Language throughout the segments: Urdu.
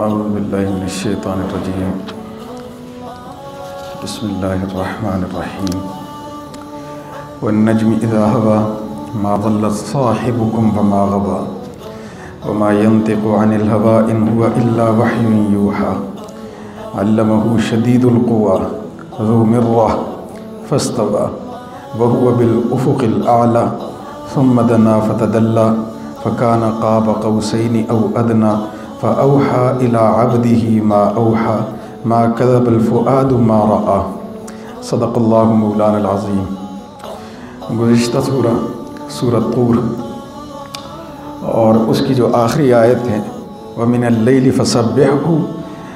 اعوذ باللہ من الشیطان الرجیم بسم اللہ الرحمن الرحیم والنجم اذا ہوا ما ضل صاحبکم وما غوا وما ينطق عن الهوى ان هو الا وحی یوحى علمہ شدید القوى ذو مرة فاستوى وهو بالافق الاعلى ثم دنا فتدلى فكان قاب قوسين او ادنى فأوحى إلى عبده ما أوحى ما كذب الفؤاد ما رأى صدق اللہ مولانا العظیم۔ گزشتہ سورۃ طور اور اس کی جو آخری آیت ہے وَمِنَ اللَّيْلِ فَسَبِّحْهُ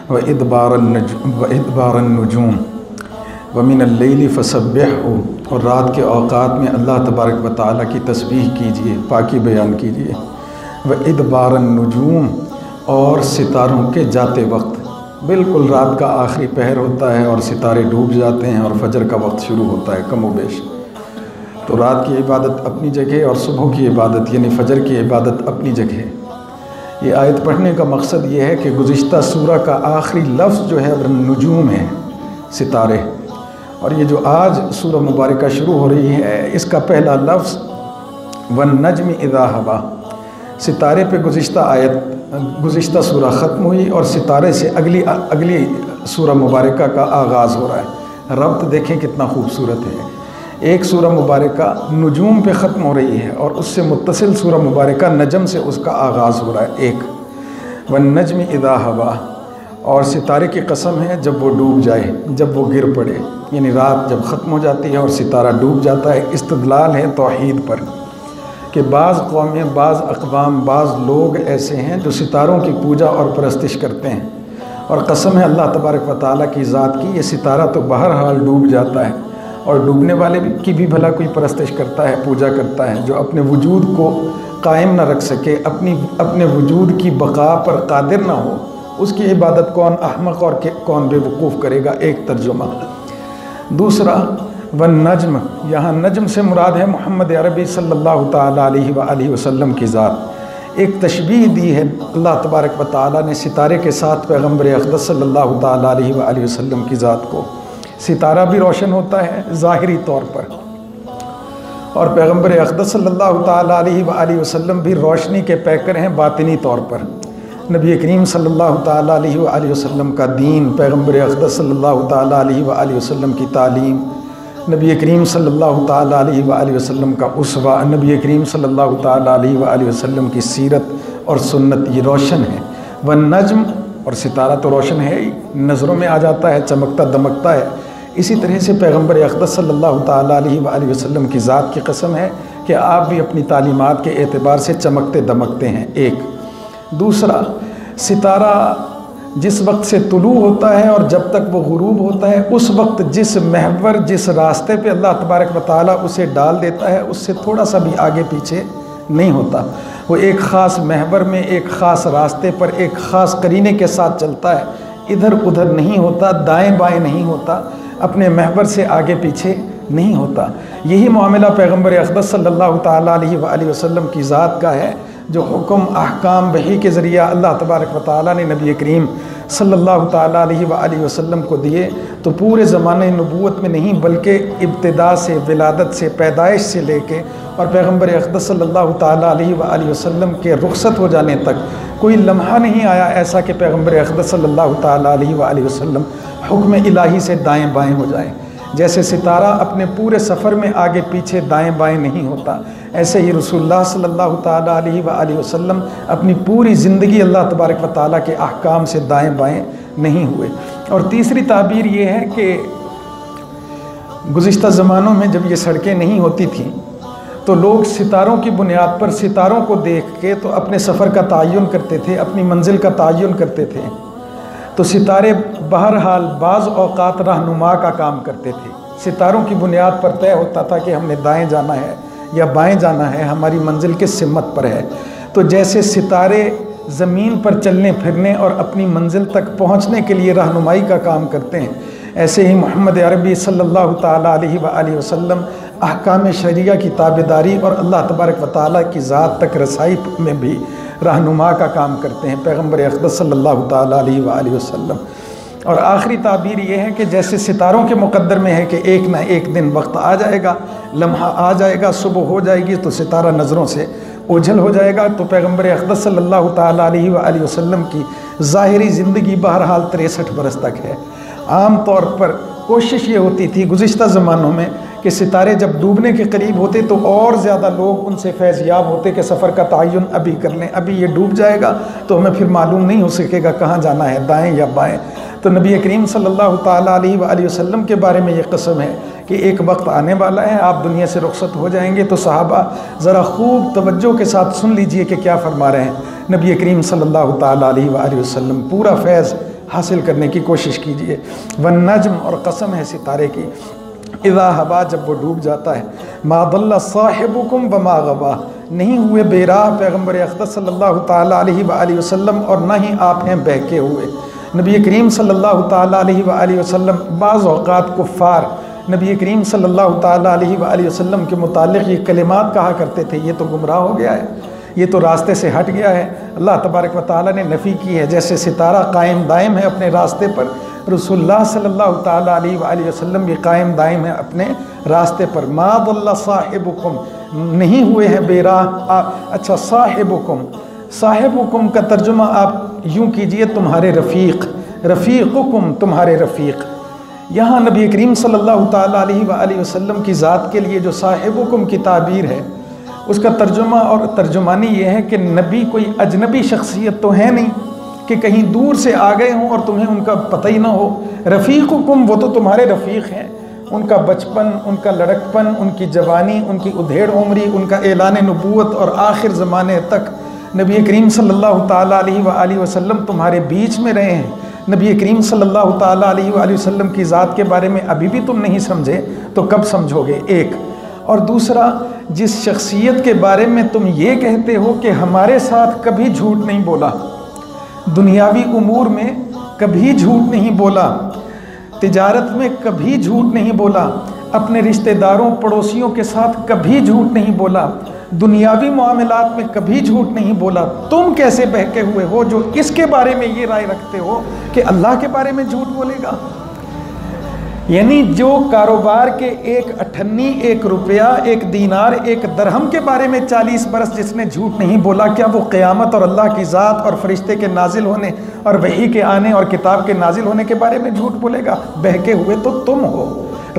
وَإِدْبَارَ النُّجُومِ وَمِنَ اللَّيْلِ فَسَبِّحْهُ، اور رات کے اوقات میں اللہ تبارک و تعالیٰ کی تسبیح کیجئے، پاکی بیان کیجئے۔ وَإِدْبَارَ النُّجُومِ، اور ستاروں کے جاتے وقت، بالکل رات کا آخری پہر ہوتا ہے اور ستارے ڈوب جاتے ہیں اور فجر کا وقت شروع ہوتا ہے کم و بیش، تو رات کی عبادت اپنی جگہ اور صبح کی عبادت یعنی فجر کی عبادت اپنی جگہ۔ یہ آیت پڑھنے کا مقصد یہ ہے کہ گزشتہ سورہ کا آخری لفظ جو ہے نجوم ہے، ستارے، اور یہ جو آج سورہ مبارکہ شروع ہو رہی ہے اس کا پہلا لفظ والنجم اذا ہوا، ستارے پہ گزشتہ سورہ ختم ہوئی اور ستارے سے اگلی سورہ مبارکہ کا آغاز ہو رہا ہے۔ ربط دیکھیں کتنا خوبصورت ہے، ایک سورہ مبارکہ نجوم پہ ختم ہو رہی ہے اور اس سے متصل سورہ مبارکہ نجم سے اس کا آغاز ہو رہا ہے۔ ایک والنجم اذا ہوا، اور ستارے کی قسم ہے جب وہ ڈوب جائے، جب وہ گر پڑے، یعنی رات جب ختم ہو جاتی ہے اور ستارہ ڈوب جاتا ہے۔ استدلال ہے توحید پر کہ بعض قومیں، بعض اقوام، بعض لوگ ایسے ہیں جو ستاروں کی پوجا اور پرستش کرتے ہیں، اور قسم ہے اللہ تبارک و تعالیٰ کی ذات کی، یہ ستارہ تو بہرحال ڈوب جاتا ہے، اور ڈوبنے والے کی بھی بھلا کوئی پرستش کرتا ہے، پوجا کرتا ہے۔ جو اپنے وجود کو قائم نہ رکھ سکے، اپنے وجود کی بقا پر قادر نہ ہو، اس کی عبادت کون احمق اور کون بے وقوف کرے گا، ایک ترجمہ۔ دوسرا والنجم، یہاں نجم سے مراد ہے محمد عربی صلی اللہ تعالیٰ علیہ وآلہ وسلم کی ذات۔ ایک تشبیہ دی ہے اللہ تبارک و تعالیٰ نے ستارے کے ساتھ پیغمبر اقدس صلی اللہ تعالیٰ علیہ وآلہ وسلم کی ذات کو۔ ستارہ بھی روشن ہوتا ہے ظاہری طور پر، اور پیغمبر اقدس صلی اللہ تعالیٰ علیہ وآلہ وسلم بھی روشنی کے پیکر ہیں باطنی طور پر۔ نبی کریم صلی اللہ تعالیٰ علیہ وآلہ وسلم کا دین، پیغمبر اقدس صلی اللہ تعالیٰ علیہ وآلہ وسلم کی تعلیم، نبی کریم صلی اللہ تعالیٰ علیہ وآلہ وسلم کا اسوہ، نبی کریم صلی اللہ تعالیٰ علیہ وآلہ وسلم کی سیرت اور سنت، یہ روشن ہے۔ والنجم، اور ستارہ تو روشن ہے ہی، نظروں میں آ جاتا ہے، چمکتا دمکتا ہے۔ اسی طرح سے پیغمبر اقدس صلی اللہ تعالیٰ علیہ وآلہ وسلم کی ذات کی قسم ہے کہ آپ بھی اپنی تعلیمات کے اعتبار سے چمکتے دمکتے ہیں، ایک۔ دوسرا، ستارہ جس وقت سے طلوع ہوتا ہے اور جب تک وہ غروب ہوتا ہے، اس وقت جس محور، جس راستے پہ اللہ تبارک و تعالیٰ اسے ڈال دیتا ہے، اس سے تھوڑا سا بھی آگے پیچھے نہیں ہوتا۔ وہ ایک خاص محور میں، ایک خاص راستے پر، ایک خاص قرینے کے ساتھ چلتا ہے، ادھر ادھر نہیں ہوتا، دائیں بائیں نہیں ہوتا، اپنے محور سے آگے پیچھے نہیں ہوتا۔ یہی معاملہ پیغمبر اقدس صلی اللہ تعالیٰ علیہ وآلہ وسلم کی ذات کا ہے، جو حکم، احکام، وحی کے ذریعہ اللہ تبارک و تعالیٰ نے نبی کریم صلی اللہ تعالیٰ علیہ وآلہ وسلم کو دیے، تو پورے زمانہ نبوت میں نہیں بلکہ ابتدا سے، ولادت سے، پیدائش سے لے کے اور پیغمبر اقدس صلی اللہ تعالیٰ علیہ وآلہ وسلم کے رخصت ہو جانے تک کوئی لمحہ نہیں آیا ایسا کہ پیغمبر اقدس صلی اللہ تعالیٰ علیہ وآلہ وسلم حکم الہی سے دائیں بائیں ہو جائیں۔ جیسے ستارہ اپنے پورے سفر میں آگے پیچھے دائیں بائیں نہیں ہوتا، ایسے ہی رسول اللہ صلی اللہ تعالیٰ علیہ وآلہ وسلم اپنی پوری زندگی اللہ تبارک و تعالیٰ کے احکام سے دائیں بائیں نہیں ہوئے۔ اور تیسری تعبیر یہ ہے کہ گزشتہ زمانوں میں جب یہ سڑکیں نہیں ہوتی تھیں تو لوگ ستاروں کی بنیاد پر، ستاروں کو دیکھ کے تو اپنے سفر کا تعین کرتے تھے، اپنی منزل کا تعین کرتے تھے۔ تو ستارے بہرحال بعض اوقات رہنما کا کام کرتے تھے، ستاروں کی بنیاد پر طے ہوتا تھا کہ ہم نے دائیں جانا ہے یا بائیں جانا ہے، ہماری منزل کس سمت پر ہے۔ تو جیسے ستارے زمین پر چلنے پھرنے اور اپنی منزل تک پہنچنے کے لیے رہنمائی کا کام کرتے ہیں، ایسے ہی محمد عربی صلی اللہ تعالیٰ علیہ وآلہ وسلم احکام شریعہ کی تابعداری اور اللہ تبارک و تعالیٰ کی ذات تک رسائی میں بھی رہنما کا کام کرتے ہیں پیغمبر اقدس صلی اللہ تعالیٰ علیہ وآلہ وسلم۔ اور آخری تعبیر یہ ہے کہ جیسے ستاروں کے مقدر میں ہے کہ ایک نہ ایک دن وقت آ جائے گا، لمحہ آ جائے گا، صبح ہو جائے گی تو ستارہ نظروں سے اوجھل ہو جائے گا، تو پیغمبر اقدس صلی اللہ تعالیٰ علیہ وآلہ وسلم کی ظاہری زندگی بہرحال 63 برس تک ہے۔ عام طور پر کوشش یہ ہوتی تھی گزشتہ زمانوں میں کہ ستارے جب ڈوبنے کے قریب ہوتے تو اور زیادہ لوگ ان سے فیض یاب ہوتے کہ سفر کا تعین ابھی کر لیں، ابھی یہ ڈوب جائے گا تو ہمیں پھر معلوم نہیں ہو سکے گا کہاں جانا ہے، دائیں یا بائیں۔ تو نبی کریم صلی اللہ تعالیٰ علیہ وآلہ وسلم کے بارے میں یہ قسم ہے کہ ایک وقت آنے والا ہے، آپ دنیا سے رخصت ہو جائیں گے۔ تو صحابہ ذرا خوب توجہ کے ساتھ سن لیجئے کہ کیا فرما رہے ہیں نبی کریم صلی اللہ تعالیٰ علیہ وآلہ وسلم۔ پورا فیض حاصل کرنے کی کوشش کیجئے۔ والنجم، اور قسم ہے ستارے کی، اذا ہوا، جب وہ ڈوب جاتا ہے، ما ضل صاحبکم وما غوا، نہیں ہوئے بے راہ پیغمبر اقدس صلی اللہ تعالیٰ علیہ وآلہ وسلم اور نہ ہی آپ ہیں بہکے ہوئے۔ نبی کریم صلی اللہ تعالیٰ علیہ وآلہ وسلم بعض اوقات کفار نبی کریم صلی اللہ تعالیٰ علیہ وآلہ وسلم کے متعلق یہ کلمات کہا کرتے تھے، یہ تو گمراہ ہو گیا ہے، یہ تو راستے سے ہٹ گیا ہے۔ اللہ تبارک و تعالیٰ نے نفی کی ہے، جیسے ستارہ قائم دائم ہے اپنے راستے پر، رسول اللہ صلی اللہ تعالیٰ علیہ وآلہ وسلم بھی قائم دائم ہے اپنے راستے پر۔ ما ضل صاحبکم، نہیں ہوئے ہیں بے راہ۔ اچھا، صاحبکم، صاحبکم کا ترجمہ آپ یوں کیجئے تمہارے رفیق، رفیقکم تمہارے رفیق۔ یہاں نبی کریم صلی اللہ تعالیٰ علیہ وآلہ وسلم کی ذات کے لیے جو صاحبکم کی تعبیر ہے، اس کا ترجمہ اور ترجمانی یہ ہے کہ نبی کوئی اجنبی شخصیت تو ہے نہیں کہ کہیں دور سے آ گئے ہوں اور تمہیں ان کا پتہ ہی نہ ہو۔ رفیقکم، وہ تو تمہارے رفیق ہیں، ان کا بچپن، ان کا لڑکپن، ان کی جوانی، ان کی ادھیڑ عمری، ان کا اعلان نبوت اور آخر زمانے تک نبی کریم صلی اللہ تعالیٰ علیہ وآلہ وسلم تمہارے بیچ میں رہے ہیں۔ نبی کریم صلی اللہ تعالیٰ علیہ وآلہ وسلم کی ذات کے بارے میں ابھی بھی تم نہیں سمجھے تو کب سمجھو گے؟ ایک۔ اور دوسرا، جس شخصیت کے بارے میں تم یہ کہتے ہو کہ ہمارے ساتھ کبھی جھوٹ نہیں بولا، دنیاوی امور میں کبھی جھوٹ نہیں بولا، تجارت میں کبھی جھوٹ نہیں بولا، اپنے رشتہ داروں پڑوسیوں کے ساتھ کبھی جھوٹ نہیں بولا، دنیاوی معاملات میں کبھی جھوٹ نہیں بولا، تم کیسے بہکے ہوئے ہو جو اس کے بارے میں یہ رائے رکھتے ہو کہ اللہ کے بارے میں جھوٹ بولے گا؟ یعنی جو کاروبار کے ایک اٹھنی، ایک روپیہ، ایک دینار، ایک درہم کے بارے میں 40 برس جس نے جھوٹ نہیں بولا، کیا وہ قیامت اور اللہ کی ذات اور فرشتے کے نازل ہونے اور وحی کے آنے اور کتاب کے نازل ہونے کے بارے میں جھوٹ بولے گا؟ بہکے ہوئے تو تم ہو،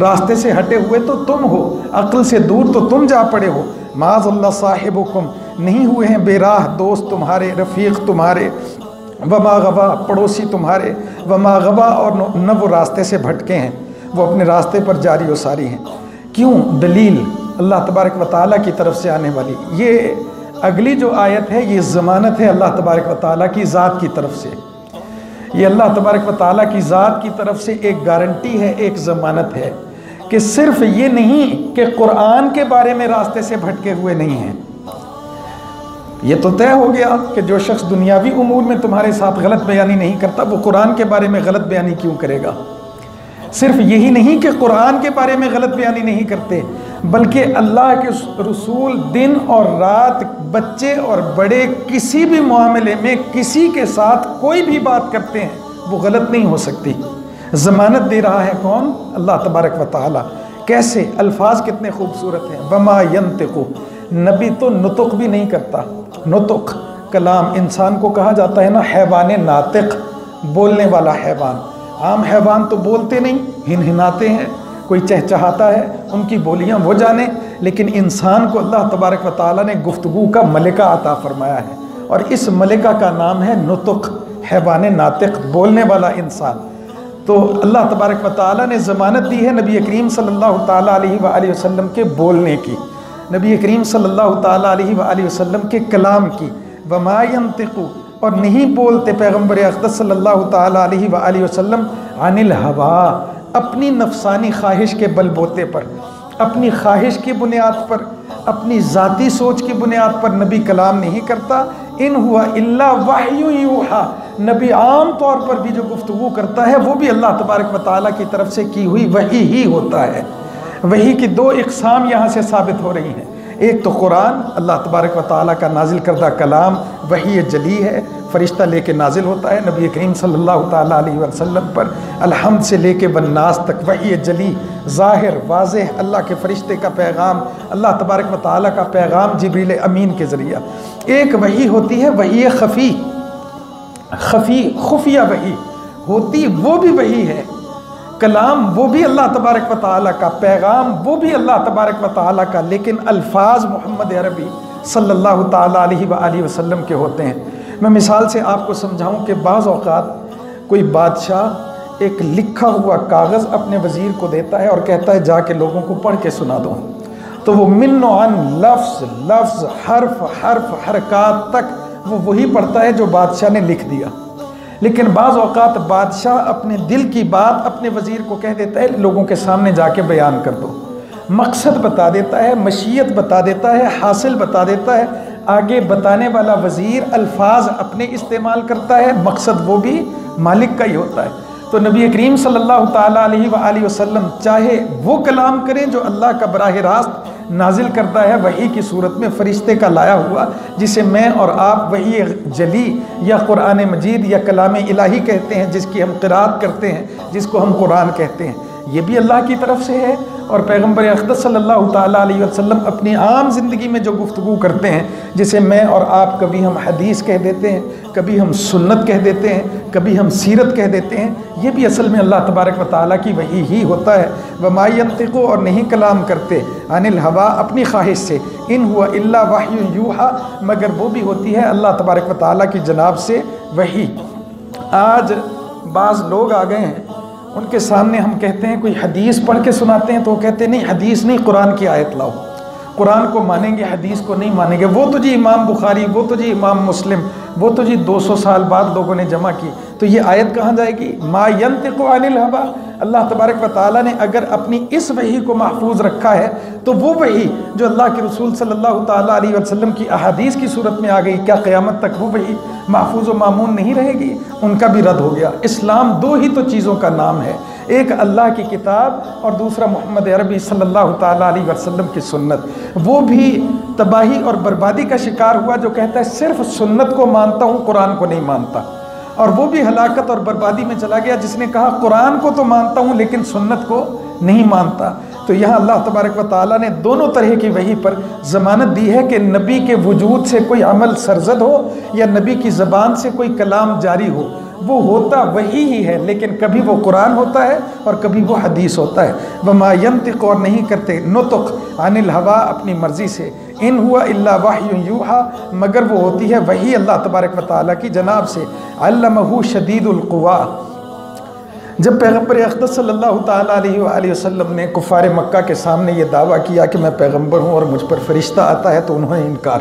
راستے سے ہٹے ہوئے تو تم ہو، عقل سے دور تو تم جا پڑے ہو۔ معاذ اللہ صاحبکم، نہیں ہوئے ہیں بے راہ دوست تمہارے، رفیق تمہارے، وما غوا پڑوسی تمہارے، وما غوا اور نہ وہ راستے سے بھٹکے ہیں، وہ اپنے راستے پر جاری و ساری ہیں۔ کیوں؟ دلیل اللہ تبارک و تعالیٰ کی طرف سے آنے والی۔ یہ اگلی جو آیت ہے یہ ضمانت ہے اللہ تبارک و تعالیٰ کی ذات کی طرف سے، یہ اللہ تبارک و تعالیٰ کی ذات کی طرف سے ایک گارنٹی ہے، ایک ضمانت ہے کہ صرف یہ نہیں کہ قرآن کے بارے میں راستے سے بھٹکے ہوئے نہیں ہیں، یہ تو طے ہو گیا کہ جو شخص دنیاوی امور میں تمہارے ساتھ غلط بیانی نہیں کرتا وہ قرآن کے بارے میں غلط بیانی کیوں کرے گا؟ صرف یہی نہیں کہ قرآن کے بارے میں غلط بیانی نہیں کرتے، بلکہ اللہ کے رسول دن اور رات، بچے اور بڑے، کسی بھی معاملے میں کسی کے ساتھ کوئی بھی بات کرتے ہیں وہ غلط نہیں ہو سکتی۔ ضمانت دے رہا ہے کون؟ اللہ تبارک و تعالیٰ۔ کیسے؟ الفاظ کتنے خوبصورت ہیں۔ وما ینطق، نبی تو نطق بھی نہیں کرتا۔ نطق کلام، انسان کو کہا جاتا ہے نا حیوان ناطق، بولنے والا حیوان۔ عام حیوان تو بولتے نہیں، ہنہناتے ہیں، کوئی چہچہاتا ہے، ان کی بولیاں وہ جانے، لیکن انسان کو اللہ تبارک و تعالیٰ نے گفتگو کا ملکہ عطا فرمایا ہے، اور اس ملکہ کا نام ہے نطق، حیوان ناطق، بولنے والا انسان۔ تو اللہ تبارک و تعالیٰ نے ضمانت دی ہے نبی کریم صلی اللہ تعالیٰ علیہ وآلہ وسلم کے بولنے کی، نبی کریم صلی اللہ تعالیٰ علیہ وآلہ وسلم کے کلام کی۔ وما ینطق، اور نہیں بولتے پیغمبر اقدس صلی اللہ تعالیٰ علیہ وآلہ وسلم عن الہوا، اپنی نفسانی خواہش کے بل بوتے پر، اپنی خواہش کی بنیاد پر، اپنی ذاتی سوچ کی بنیاد پر نبی کلام نہیں کرتا۔ ان ہوا الا وحی یوحا، نبی عام طور پر بھی جو گفتگو کرتا ہے وہ بھی اللہ تبارک و تعالیٰ کی طرف سے کی ہوئی وحی ہی ہوتا ہے۔ وحی کی دو اقسام یہاں سے ثابت ہو رہی ہیں، ایک تو قرآن اللہ تبارک و تعالیٰ کا نازل کردہ کلام وحی جلی ہے، فرشتہ لے کے نازل ہوتا ہے نبی کریم صلی اللہ تعالیٰ علیہ وسلم پر، الحمد سے لے کے والناس تک وحی جلی ظاہر واضح اللہ کے فرشتے کا پیغام، اللہ تبارک و تعالیٰ کا پیغام جبریل امین کے ذریعہ۔ ایک وحی ہوتی ہے وحی خفی، خفیہ وحی ہوتی، وہ بھی وحی ہے، کلام وہ بھی اللہ تبارک و تعالیٰ کا، پیغام وہ بھی اللہ تبارک و تعالیٰ کا، لیکن الفاظ محمد عربی صلی اللہ تعالیٰ علیہ وآلہ وسلم کے ہوتے ہیں۔ میں مثال سے آپ کو سمجھاؤں کہ بعض اوقات کوئی بادشاہ ایک لکھا ہوا کاغذ اپنے وزیر کو دیتا ہے اور کہتا ہے جا کے لوگوں کو پڑھ کے سنا دو، تو وہ من و عن لفظ لفظ حرف حرف حرکات تک وہ وہی پڑھتا ہے جو بادشاہ نے لکھ دیا۔ لیکن بعض اوقات بادشاہ اپنے دل کی بات اپنے وزیر کو کہہ دیتا ہے لوگوں کے سامنے جا کے بیان کر دو، مقصد بتا دیتا ہے، مشیت بتا دیتا ہے، حاصل بتا دیتا ہے، آگے بتانے والا وزیر الفاظ اپنے استعمال کرتا ہے، مقصد وہ بھی مالک کا ہی ہوتا ہے۔ تو نبی کریم صلی اللہ تعالیٰ علیہ وآلہ وسلم چاہے وہ کلام کریں جو اللہ کا براہ راست نازل کرتا ہے وحی کی صورت میں فرشتے کا لایا ہوا، جسے میں اور آپ وحی جلی یا قرآن مجید یا کلام الہی کہتے ہیں، جس کی ہم قرات کرتے ہیں، جس کو ہم قرآن کہتے ہیں، یہ بھی اللہ کی طرف سے ہے۔ اور پیغمبر اقدس صلی اللہ تعالیٰ علیہ وسلم اپنی عام زندگی میں جو گفتگو کرتے ہیں، جسے میں اور آپ کبھی ہم حدیث کہہ دیتے ہیں، کبھی ہم سنت کہہ دیتے ہیں، کبھی ہم سیرت کہہ دیتے ہیں، یہ بھی اصل میں اللہ تبارک و تعالیٰ کی وحی ہی ہوتا ہے۔ وما ینطق، اور نہیں کلام کرتے، عن الہوا، اپنی خواہش سے، ان ہوا الا وحی یوحا، مگر وہ بھی ہوتی ہے اللہ تبارک و تعالیٰ کی جناب سے وحی۔ آج بعض لوگ آ گئے ہیں، ان کے سامنے ہم کہتے ہیں کوئی حدیث پڑھ کے سناتے ہیں تو وہ کہتے ہیں نہیں حدیث نہیں، قرآن کی آیت لاؤ، قرآن کو مانیں گے حدیث کو نہیں مانیں گے، وہ تو جی امام بخاری، وہ تو جی امام مسلم، وہ تو جی 200 سال بعد لوگوں نے جمع کی، تو یہ آیت کہاں جائے گی؟ ما ینطق عن الہوا۔ اللہ تبارک و تعالیٰ نے اگر اپنی اس وحی کو محفوظ رکھا ہے تو وہ وحی جو اللہ کے رسول صلی اللہ تعالیٰ علیہ وسلم کی احادیث کی صورت میں آ گئی، کیا قیامت تک وہ وحی محفوظ و معمون نہیں رہے گی؟ ان کا بھی رد ہو گیا۔ اسلام دو ہی تو چیزوں کا نام ہے، ایک اللہ کی کتاب اور دوسرا محمد عربی صلی اللہ تعالیٰ علیہ وسلم کی سنت۔ وہ بھی تباہی اور بربادی کا شکار ہوا جو کہتا ہے صرف سنت کو مانتا ہوں، قرآن کو نہیں مانتا، اور وہ بھی ہلاکت اور بربادی میں چلا گیا جس نے کہا قرآن کو تو مانتا ہوں لیکن سنت کو نہیں مانتا۔ تو یہاں اللہ تبارک و تعالیٰ نے دونوں طرح کی وحی پر ضمانت دی ہے کہ نبی کے وجود سے کوئی عمل سرزد ہو یا نبی کی زبان سے کوئی کلام جاری ہو، وہ ہوتا وحی ہی ہے، لیکن کبھی وہ قرآن ہوتا ہے اور کبھی وہ حدیث ہوتا ہے۔ وما ینطق، اور نہیں کرتے نطق، عن الہوا، اپنی مرضی سے، ان ہوا الا وحی یوحا، مگر وہ ہوتی ہے وحی اللہ تبارک و تعالیٰ کی جناب سے۔ علمہ شدید القوا، جب پیغمبر اقدس صلی اللہ تعالیٰ علیہ وآلہ وسلم نے کفار مکہ کے سامنے یہ دعویٰ کیا کہ میں پیغمبر ہوں اور مجھ پر فرشتہ آتا ہے، تو انہوں نے انکار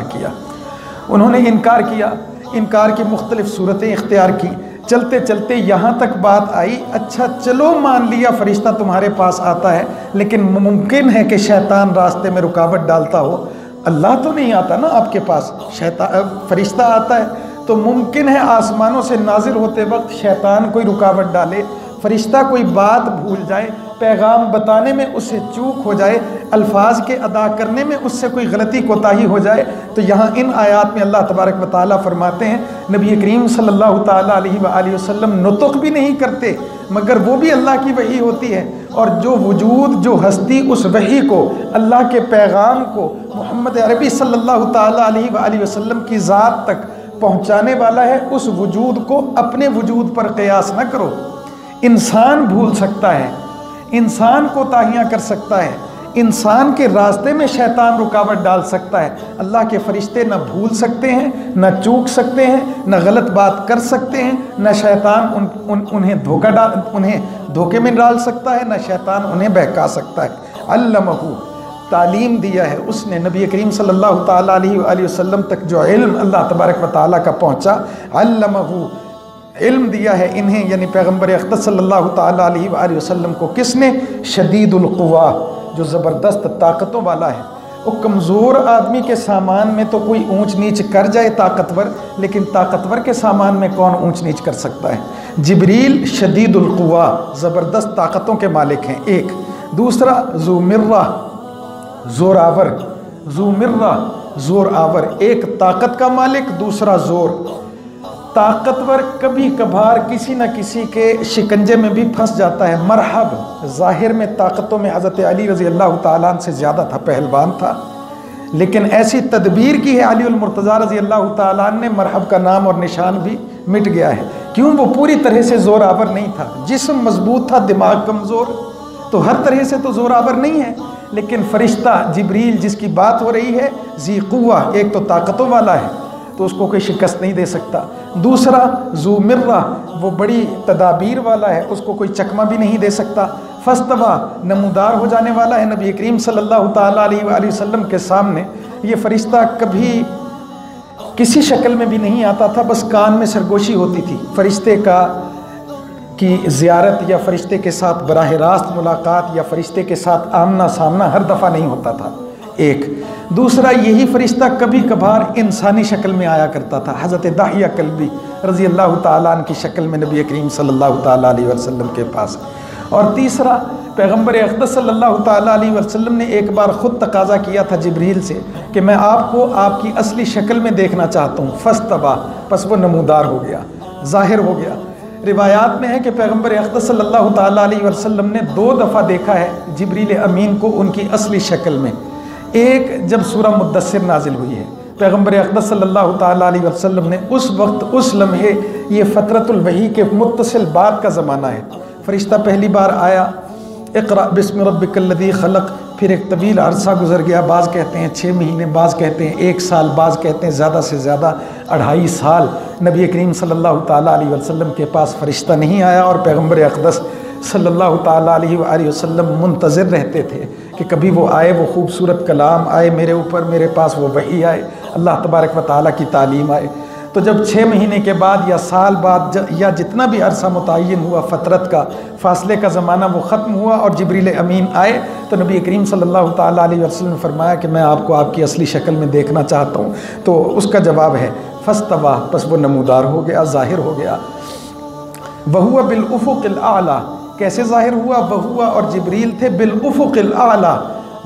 کیا، انکار کی مختلف صورتیں اختیار کی، چلتے چلتے یہاں تک بات آئی اچھا چلو مان لیا فرشتہ تمہارے پاس آتا ہے، لیکن ممکن ہے کہ شیطان راستے میں رکاوٹ ڈالتا ہو، اللہ تو نہیں آتا نا آپ کے پاس، فرشتہ آتا ہے، تو ممکن ہے آسمانوں سے نازل ہوتے وقت شیطان کوئی رکاوٹ ڈالے، فرشتہ کوئی بات بھول جائے، پیغام بتانے میں اس سے چوک ہو جائے، الفاظ کے ادا کرنے میں اس سے کوئی غلطی کوتاہی ہو جائے۔ تو یہاں ان آیات میں اللہ تبارک و تعالیٰ فرماتے ہیں نبی کریم صلی اللہ تعالیٰ علیہ وآلہ وسلم نطق بھی نہیں کرتے، مگر وہ بھی اللہ کی وحی ہوتی ہے، اور جو وجود، جو ہستی اس وحی کو، اللہ کے پیغام کو محمد عربی صلی اللہ تعالیٰ علیہ وآلہ وسلم کی ذات تک پہنچانے والا ہے، اس وجود کو اپنے وجود پر قیاس نہ کرو۔ انسان بھول سکتا ہے، انسان کوتاہیاں کر سکتا ہے، انسان کے راستے میں شیطان رکاوٹ ڈال سکتا ہے، اللہ کے فرشتے نہ بھول سکتے ہیں، نہ چوک سکتے ہیں، نہ غلط بات کر سکتے ہیں، نہ شیطان انہیں دھوکے میں ڈال سکتا ہے، نہ شیطان انہیں بہکا سکتا ہے۔ علمہ، تعلیم دیا ہے اس نے نبی کریم صلی اللہ تعالیٰ علیہ وآلہ وسلم تک جو علم اللہ تبارک و تعالیٰ کا پہنچا، علمہ، علم دیا ہے انہیں، یعنی پیغمبر اقدس صلی اللہ تعالیٰ علیہ وآلہ وسلم کو، کس نے؟ شدید القوا، جو زبردست طاقتوں والا ہے۔ وہ کمزور آدمی کے سامان میں تو کوئی اونچ نیچ کر جائے طاقتور، لیکن طاقتور کے سامان میں کون اونچ نیچ کر سکتا ہے؟ جبریل شدید القوا، زبردست طاقتوں کے مالک ہیں، ایک۔ دوسرا ذو مرہ، زوراور، ذو مرہ زور آور، ایک طاقت کا مالک، دوسرا زور۔ طاقتور کبھی کبھار کسی نہ کسی کے شکنجے میں بھی پھنس جاتا ہے۔ مرحب ظاہر میں طاقتوں میں حضرت علی رضی اللہ تعالیٰ عنہ سے زیادہ تھا، پہلوان تھا، لیکن ایسی تدبیر کی ہے علی المرتضیٰ رضی اللہ تعالیٰ عنہ نے، مرحب کا نام اور نشان بھی مٹ گیا ہے۔ کیوں؟ وہ پوری طرح سے زور آور نہیں تھا، جسم مضبوط تھا، دماغ کمزور، تو ہر طرح سے تو زور آور نہیں ہے، لیکن فرشتہ جبریل جس کی بات ہو رہی ہے ذی قوہ، ایک تو طاقتوں والا ہے تو اس کو کوئی شکست نہیں دے سکتا، دوسرا ذو مرہ وہ بڑی تدابیر والا ہے، اس کو کوئی چکمہ بھی نہیں دے سکتا، فاستویٰ نمودار ہو جانے والا ہے نبی کریم صلی اللہ تعالیٰ علیہ وآلہ وسلم کے سامنے۔ یہ فرشتہ کبھی کسی شکل میں بھی نہیں آتا تھا، بس کان میں سرگوشی ہوتی تھی، فرشتے کی زیارت یا فرشتے کے ساتھ براہ راست ملاقات یا فرشتے کے ساتھ آمنا سامنا ہر دفعہ نہیں ہوتا تھا، ایک۔ دوسرا یہی فرشتہ کبھی کبھار انسانی شکل میں آیا کرتا تھا، حضرت داحیہ کلبی رضی اللہ تعالیٰ عنہ کی شکل میں نبی کریم صلی اللہ تعالیٰ علیہ وسلم کے پاس۔ اور تیسرا پیغمبر اقدس صلی اللہ تعالیٰ علیہ وسلم نے ایک بار خود تقاضا کیا تھا جبریل سے کہ میں آپ کو آپ کی اصلی شکل میں دیکھنا چاہتا ہوں، فاستویٰ، پس وہ نمودار ہو گیا، ظاہر ہو گیا۔ روایات میں ہے کہ پیغمبر اقدس صلی اللہ تعالیٰ علیہ وسلم نے 2 دفعہ دیکھا ہے جبریل امین کو ان کی اصلی شکل میں۔ ایک جب سورہ مدثر نازل ہوئی ہے، پیغمبر اقدس صلی اللہ تعالیٰ علیہ وسلم نے اس وقت اس لمحے، یہ فترۃ الوحی کے متصل بعد کا زمانہ ہے، فرشتہ پہلی بار آیا، اقرأ بسم ربک الذی خلق، پھر ایک طویل عرصہ گزر گیا، بعض کہتے ہیں 6 مہینے، بعض کہتے ہیں 1 سال، بعض کہتے ہیں زیادہ سے زیادہ 2.5 سال نبی کریم صلی اللہ تعالیٰ علیہ وسلم کے پاس فرشتہ نہیں آیا، اور پیغمبر اقدس صلی اللہ تعالیٰ علیہ وآلہ وسلم منتظر رہتے تھے کہ کبھی وہ آئے، وہ خوبصورت کلام آئے میرے اوپر، میرے پاس وہ وحی آئے، اللہ تبارک و تعالیٰ کی تعلیم آئے۔ تو جب 6 مہینے کے بعد یا سال بعد یا جتنا بھی عرصہ متعین ہوا فترت کا، فاصلے کا زمانہ وہ ختم ہوا اور جبریل امین آئے، تو نبی کریم صلی اللہ تعالیٰ علیہ وسلم نے فرمایا کہ میں آپ کو آپ کی اصلی شکل میں دیکھنا چاہتا ہوں، تو اس کا جواب ہے فاستویٰ، پس وہ نمودار ہو گیا، ظاہر ہو گیا۔ وَهُوَ بِالْأُفُقِ الْأَعْلَى، کیسے ظاہر ہوا؟ وَهُوَ اور جبریل تھے بالافق الاعلیٰ،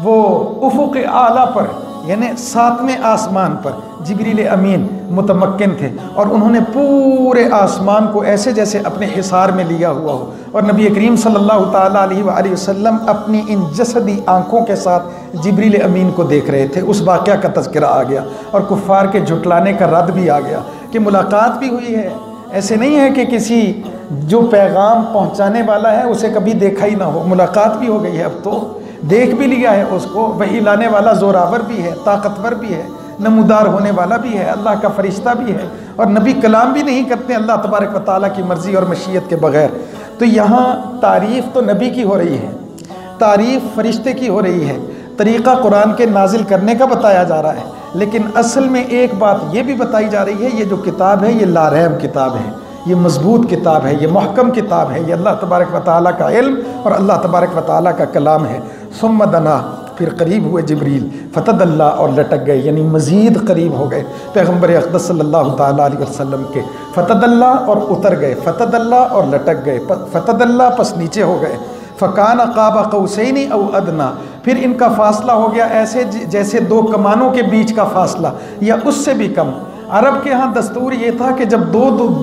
وہ افق اعلیٰ پر یعنی 7ویں آسمان پر جبریل امین متمکن تھے، اور انہوں نے پورے آسمان کو ایسے جیسے اپنے حصار میں لیا ہوا ہو، اور نبی کریم صلی اللہ تعالیٰ علیہ وآلہ وسلم اپنی ان جسدی آنکھوں کے ساتھ جبریل امین کو دیکھ رہے تھے۔ اس واقعہ کا تذکرہ آ گیا اور کفار کے جھٹلانے کا رد بھی آ گیا کہ ملاقات بھی ہوئی ہے، ایسے نہیں ہے کہ کسی جو پیغام پہنچانے والا ہے اسے کبھی دیکھا ہی نہ ہو، ملاقات بھی ہو گئی ہے، اب تو دیکھ بھی لیا ہے اس کو، وحی لانے والا زوراور بھی ہے، طاقتور بھی ہے، نمودار ہونے والا بھی ہے، اللہ کا فرشتہ بھی ہے، اور نبی کلام بھی نہیں کرتے اللہ تبارک و تعالیٰ کی مرضی اور مشیت کے بغیر۔ تو یہاں تعریف تو نبی کی ہو رہی ہے، تعریف فرشتے کی ہو رہی ہے، طریقہ قرآن کے نازل کرنے کا بتایا جا رہا ہے، لیکن اصل میں ایک بات یہ بھی بتائی جا رہی ہے، یہ جو کتاب ہے یہ لا ریب کتاب ہے، یہ مضبوط کتاب ہے، یہ محکم کتاب ہے، یہ اللہ تبارک و تعالیٰ کا علم اور اللہ تبارک و تعالیٰ کا کلام ہے۔ ثم دنا، پھر قریب ہوئے جبریل، فتدلی، اور لٹک گئے، یعنی مزید قریب ہو گئے پیغمبر اقدس صلی اللہ تعالیٰ علیہ وسلم کے، فتدلی اور اتر گئے، فتدلی اور لٹک گئے، فتدلی پس نیچے ہو گئے، فکان قاب قوسین او ادنا، پھر ان کا فاصلہ ہو گیا ایسے جیسے 2 کمانوں کے بیچ کا فاصلہ یا اس سے بھی کم۔ عرب کے ہاں دستور یہ تھا کہ جب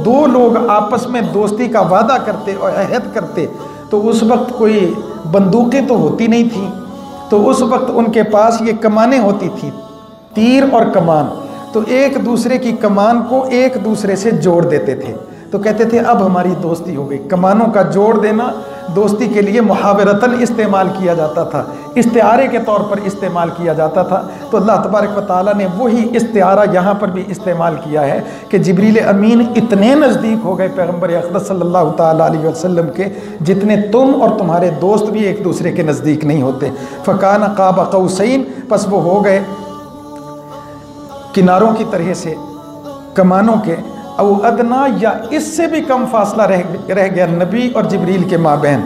دو لوگ آپس میں دوستی کا وعدہ کرتے اور عہد کرتے تو اس وقت کوئی بندوقیں تو ہوتی نہیں تھیں، تو اس وقت ان کے پاس یہ کمانیں ہوتی تھیں، تیر اور کمان، تو ایک دوسرے کی کمان کو ایک دوسرے سے جوڑ دیتے تھے، تو کہتے تھے اب ہماری دوستی ہو گئی۔ کمانوں کا جوڑ دینا دوستی کے لیے محاورتاً استعمال کیا جاتا تھا، استعارے کے طور پر استعمال کیا جاتا تھا، تو اللہ تبارک و تعالیٰ نے وہی استعارہ یہاں پر بھی استعمال کیا ہے کہ جبریل امین اتنے نزدیک ہو گئے پیغمبر اقدس صلی اللہ تعالیٰ علیہ وسلم کے جتنے تم اور تمہارے دوست بھی ایک دوسرے کے نزدیک نہیں ہوتے۔ فکان قاب قوسین، پس وہ ہو گئے کناروں کی طرح سے کمانوں کے، او ادنا، یا اس سے بھی کم فاصلہ رہ گیا نبی اور جبریل کے مابین۔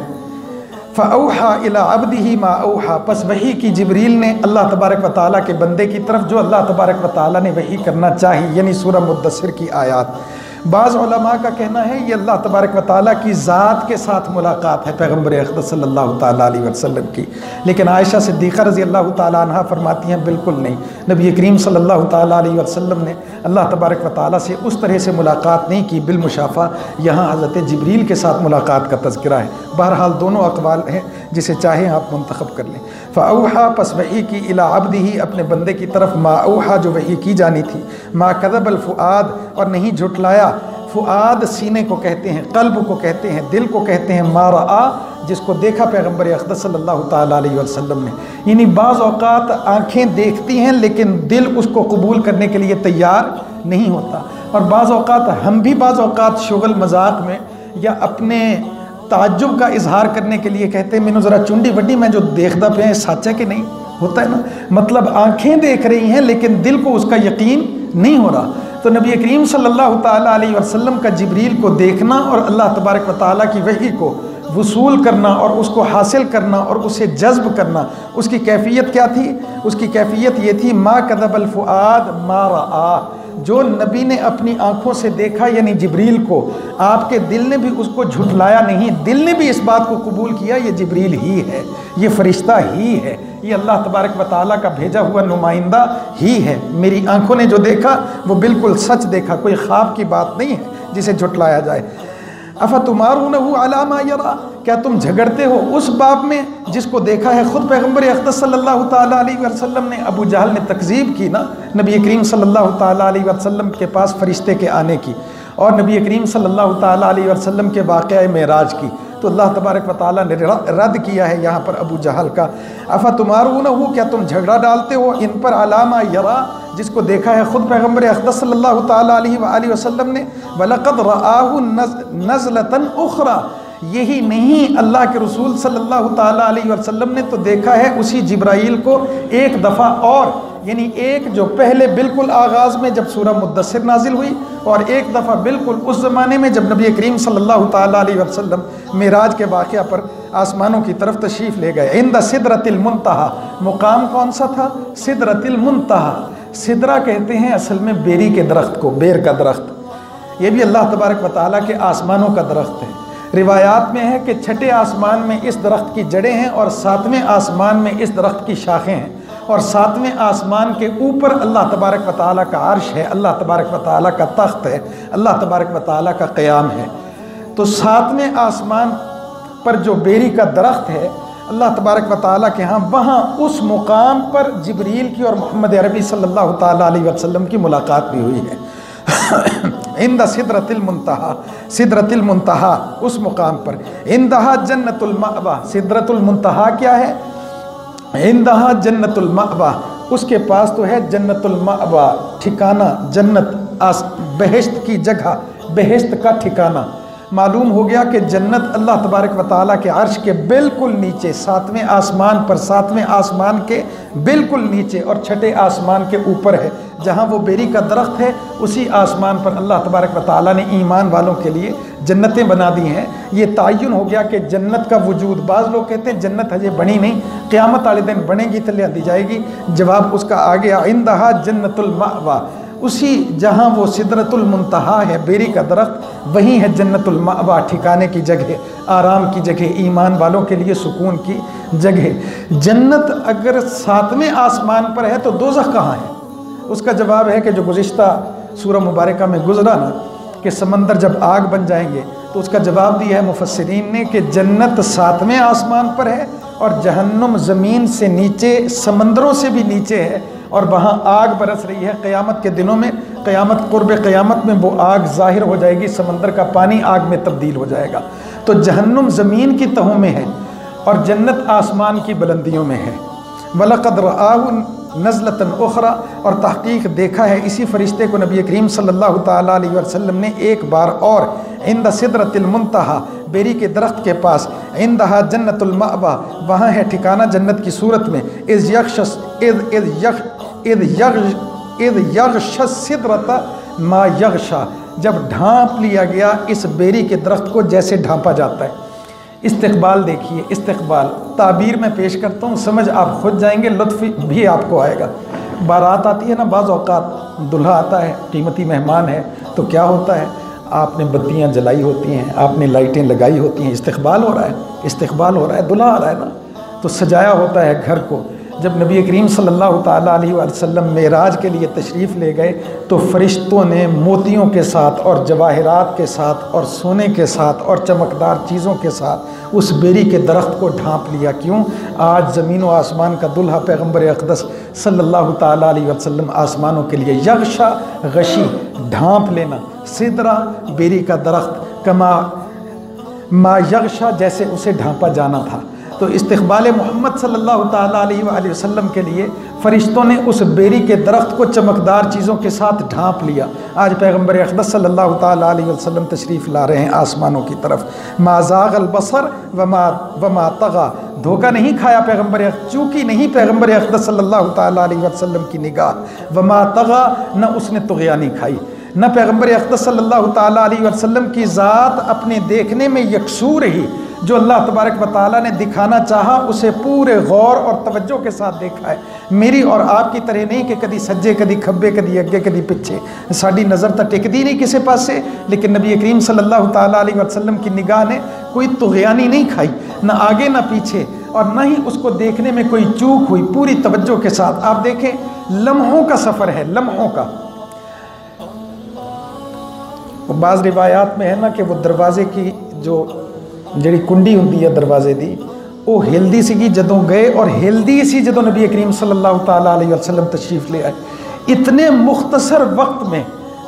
فاوحا الی عبدہ ما اوحا، پس وحی کی جبریل نے اللہ تبارک و تعالیٰ کے بندے کی طرف جو اللہ تبارک و تعالیٰ نے وحی کرنا چاہی، یعنی سورہ مدثر کی آیات۔ بعض علماء کا کہنا ہے یہ اللہ تبارک و تعالیٰ کی ذات کے ساتھ ملاقات ہے پیغمبر اقدس صلی اللہ تعالیٰ علیہ وسلم کی، لیکن عائشہ صدیقہ رضی اللہ تعالیٰ عنہ فرماتی ہیں بالکل نہیں، نبی کریم صلی اللہ تعالیٰ علیہ وسلم نے اللہ تبارک و تعالیٰ سے اس طرح سے ملاقات نہیں کی بالمشافہ، یہاں حضرت جبریل کے ساتھ ملاقات کا تذکرہ ہے۔ بہرحال دونوں اقوال ہیں، جسے چاہیں آپ منتخب کر لیں۔ فاوحا، پس وحی کی الی عبدہ، اپنے بندے کی طرف، ما اوحا، جو وحی کی جانی تھی، ما کذب الفؤاد، اور نہیں جھٹلایا فؤاد، سینے کو کہتے ہیں، قلب کو کہتے ہیں، دل کو کہتے ہیں، ما رآ، جس کو دیکھا پیغمبر اقدس صلی اللہ تعالیٰ علیہ وسلم نے۔ یعنی بعض اوقات آنکھیں دیکھتی ہیں لیکن دل اس کو قبول کرنے کے لیے تیار نہیں ہوتا، اور بعض اوقات ہم بھی بعض اوقات شغل مذاق میں یا اپنے تعجب کا اظہار کرنے کے لیے کہتے ہیں مینوں ذرا چنڈی وڈی، میں جو دیکھدا پیا سچ ہے کہ نہیں، ہوتا ہے نا، مطلب آنکھیں دیکھ رہی ہیں لیکن دل کو اس کا یقین نہیں ہو رہا۔ تو نبی کریم صلی اللہ تعالیٰ علیہ وسلم کا جبریل کو دیکھنا اور اللہ تبارک و تعالیٰ کی وحی کو وصول کرنا اور اس کو حاصل کرنا اور اسے جذب کرنا، اس کی کیفیت کیا تھی؟ اس کی کیفیت یہ تھی ما کذب الفؤاد ما رآ، جو نبی نے اپنی آنکھوں سے دیکھا یعنی جبریل کو، آپ کے دل نے بھی اس کو جھٹلایا نہیں، دل نے بھی اس بات کو قبول کیا یہ جبریل ہی ہے، یہ فرشتہ ہی ہے، یہ اللہ تبارک و تعالیٰ کا بھیجا ہوا نمائندہ ہی ہے، میری آنکھوں نے جو دیکھا وہ بالکل سچ دیکھا، کوئی خواب کی بات نہیں ہے جسے جھٹلایا جائے۔ افتمارونہ علی ما یری، کیا تم جھگڑتے ہو اس باب میں جس کو دیکھا ہے خود پیغمبر اقدس صلی اللہ تعالیٰ علیہ وسلم نے؟ ابو جہل نے تکذیب کی نا نبی کریم صلی اللہ تعالیٰ علیہ وسلم کے پاس فرشتے کے آنے کی، اور نبی کریم صلی اللہ تعالیٰ علیہ وسلم کے واقعہ معراج کی، تو اللہ تبارک و تعالیٰ نے رد کیا ہے یہاں پر ابو جہل کا۔ افتمارونہ، کیا تم جھگڑا ڈالتے ہو ان پر علی ما یری، جس کو دیکھا ہے خود پیغمبر اقدس صلی اللہ تعالیٰ علیہ وآلہ وسلم نے؟ وَلَقَدْ رَآهُ نَزْلَةً أُخْرَى، یہی نہیں اللہ کے رسول صلی اللہ تعالیٰ علیہ وسلم نے تو دیکھا ہے اسی جبرائیل کو ایک دفعہ اور، یعنی ایک جو پہلے بالکل آغاز میں جب سورہ مدثر نازل ہوئی، اور ایک دفعہ بالکل اس زمانے میں جب نبی کریم صلی اللہ تعالیٰ علیہ وسلم معراج کے واقعہ پر آسمانوں کی طرف تشریف لے گئے۔ عند سدرۃ المنتہا، مقام کون سا تھا؟ سدرۃ المنتہا۔ سدرہ کہتے ہیں اصل میں بیری کے درخت کو، بیر کا درخت، یہ بھی اللہ تبارک و تعالیٰ کے آسمانوں کا درخت ہے۔ روایات میں ہے کہ چھٹے آسمان میں اس درخت کی جڑیں ہیں، اور ساتویں آسمان میں اس درخت کی شاخیں ہیں، اور ساتویں آسمان کے اوپر اللہ تبارک و تعالیٰ کا عرش ہے، اللہ تبارک و تعالیٰ کا تخت ہے، اللہ تبارک و تعالیٰ کا قیام ہے۔ تو ساتویں آسمان پر جو بیری کا درخت ہے اللہ تبارک و تعالیٰ کے ہاں، وہاں اس مقام پر جبریل کی اور محمد عربی صلی اللہ تعالیٰ علیہ وسلم کی ملاقات بھی ہوئی ہے۔ عند سدرۃ المنتہا، سدرۃ المنتہا اس مقام پر، عندہا جنت المأوی، سدرۃ المنتہا کیا ہے؟ عندہا جنت المأوی، اس کے پاس تو ہے جنت المأوی، ٹھکانہ، جنت، بہشت کی جگہ، بہشت کا ٹھکانہ۔ معلوم ہو گیا کہ جنت اللہ تبارک و تعالیٰ کے عرش کے بالکل نیچے، ساتویں آسمان پر، ساتویں آسمان کے بالکل نیچے اور چھٹے آسمان کے اوپر ہے، جہاں وہ بیری کا درخت ہے اسی آسمان پر اللہ تبارک و تعالیٰ نے ایمان والوں کے لیے جنتیں بنا دی ہیں۔ یہ تعین ہو گیا کہ جنت کا وجود، بعض لوگ کہتے ہیں جنت ہجے بنی نہیں، قیامت والے دن بنے گی تو لے دی جائے گی، جواب اس کا آ گیا، عندہا جنت المأوی، اسی جہاں وہ سدرۃ المنتہا ہے بیری کا درخت، وہیں ہے جنت المأوی، ٹھکانے کی جگہ، آرام کی جگہ، ایمان والوں کے لیے سکون کی جگہ۔ جنت اگر ساتویں آسمان پر ہے تو دوزخ کہاں ہے؟ اس کا جواب ہے کہ جو گزشتہ سورہ مبارکہ میں گزرا نا کہ سمندر جب آگ بن جائیں گے، تو اس کا جواب دیا ہے مفسرین نے کہ جنت ساتویں آسمان پر ہے اور جہنم زمین سے نیچے، سمندروں سے بھی نیچے ہے، اور وہاں آگ برس رہی ہے۔ قیامت کے دنوں میں، قیامت، قرب قیامت میں وہ آگ ظاہر ہو جائے گی، سمندر کا پانی آگ میں تبدیل ہو جائے گا۔ تو جہنم زمین کی تہوں میں ہے اور جنت آسمان کی بلندیوں میں ہے۔ وَلَقَدْ رَآهُ نَزْلَةً أُخْرَى، اور تحقیق دیکھا ہے اسی فرشتے کو نبی کریم صلی اللہ تعالیٰ علیہ وسلم نے ایک بار اور، عند سدرۃ المنتہا، بیری کے درخت کے پاس، عندہا جنت المأوی، وہاں ہے ٹھکانہ جنت کی صورت میں، اذ یغشی السدرۃ ما یغشی، جب ڈھانپ لیا گیا اس بیری کے درخت کو جیسے ڈھانپا جاتا ہے۔ استقبال دیکھیے، استقبال تعبیر میں پیش کرتا ہوں، سمجھ آپ خود جائیں گے، لطف بھی آپ کو آئے گا۔ بارات آتی ہے نا، بعض اوقات دلہا آتا ہے، قیمتی مہمان ہے، تو کیا ہوتا ہے، آپ نے بتیاں جلائی ہوتی ہیں، آپ نے لائٹیں لگائی ہوتی ہیں، استقبال ہو رہا ہے، استقبال ہو رہا ہے، دلہا آ رہا ہے نا، تو سجایا ہوتا ہے گھر کو۔ جب نبی کریم صلی اللہ تعالیٰ علیہ وسلم معراج کے لیے تشریف لے گئے تو فرشتوں نے موتیوں کے ساتھ اور جواہرات کے ساتھ اور سونے کے ساتھ اور چمکدار چیزوں کے ساتھ اس بیری کے درخت کو ڈھانپ لیا۔ کیوں؟ آج زمین و آسمان کا دلہا پیغمبر اقدس صلی اللہ تعالیٰ علیہ وسلم آسمانوں کے لیے یغشا غشی ڈھانپ لینا، سدرہ بیری کا درخت کما ما یغشا جیسے اسے ڈھانپا جانا تھا۔ تو استقبال محمد صلی اللہ تعالیٰ علیہ وآلہ وسلم کے لیے فرشتوں نے اس بیری کے درخت کو چمکدار چیزوں کے ساتھ ڈھانپ لیا۔ آج پیغمبر اقدس صلی اللہ تعالیٰ علیہ وسلم تشریف لا رہے ہیں آسمانوں کی طرف۔ ما زاغ البصر وما طغى، دھوکہ نہیں کھایا پیغمبر، چوکی نہیں پیغمبر اقدس صلی اللہ تعالیٰ علیہ وسلم کی نگاہ، وما طغى، نہ اس نے طغیانی کھائی، نہ پیغمبر اقدس صلی اللہ تعالیٰ علیہ وسلم کی ذات اپنے دیکھنے میں یکسو رہی۔ جو اللہ تبارک و تعالیٰ نے دکھانا چاہا اسے پورے غور اور توجہ کے ساتھ دیکھا ہے۔ میری اور آپ کی طرح نہیں کہ کدی سجے کدی کھبے کدی اگے کدی پچھے، ساری نظر تو ٹکدی نہیں کسی پاس سے، لیکن نبی کریم صلی اللہ تعالیٰ علیہ وسلم کی نگاہ نے کوئی طغیانی نہیں کھائی، نہ آگے نہ پیچھے، اور نہ ہی اس کو دیکھنے میں کوئی چوک ہوئی، پوری توجہ کے ساتھ۔ آپ دیکھیں لمحوں کا سفر ہے، لمحوں کا۔ بعض روایات میں ہے نا کہ وہ دروازے کی جو جڑی کنڈی ہوندی ہے دروازے دی، وہ ہلدی سی جدوں گئے اور ہلدی سی جدوں نبی کریم صلی اللہ تعالیٰ علیہ وسلم تشریف لے آئے۔ اتنے مختصر وقت میں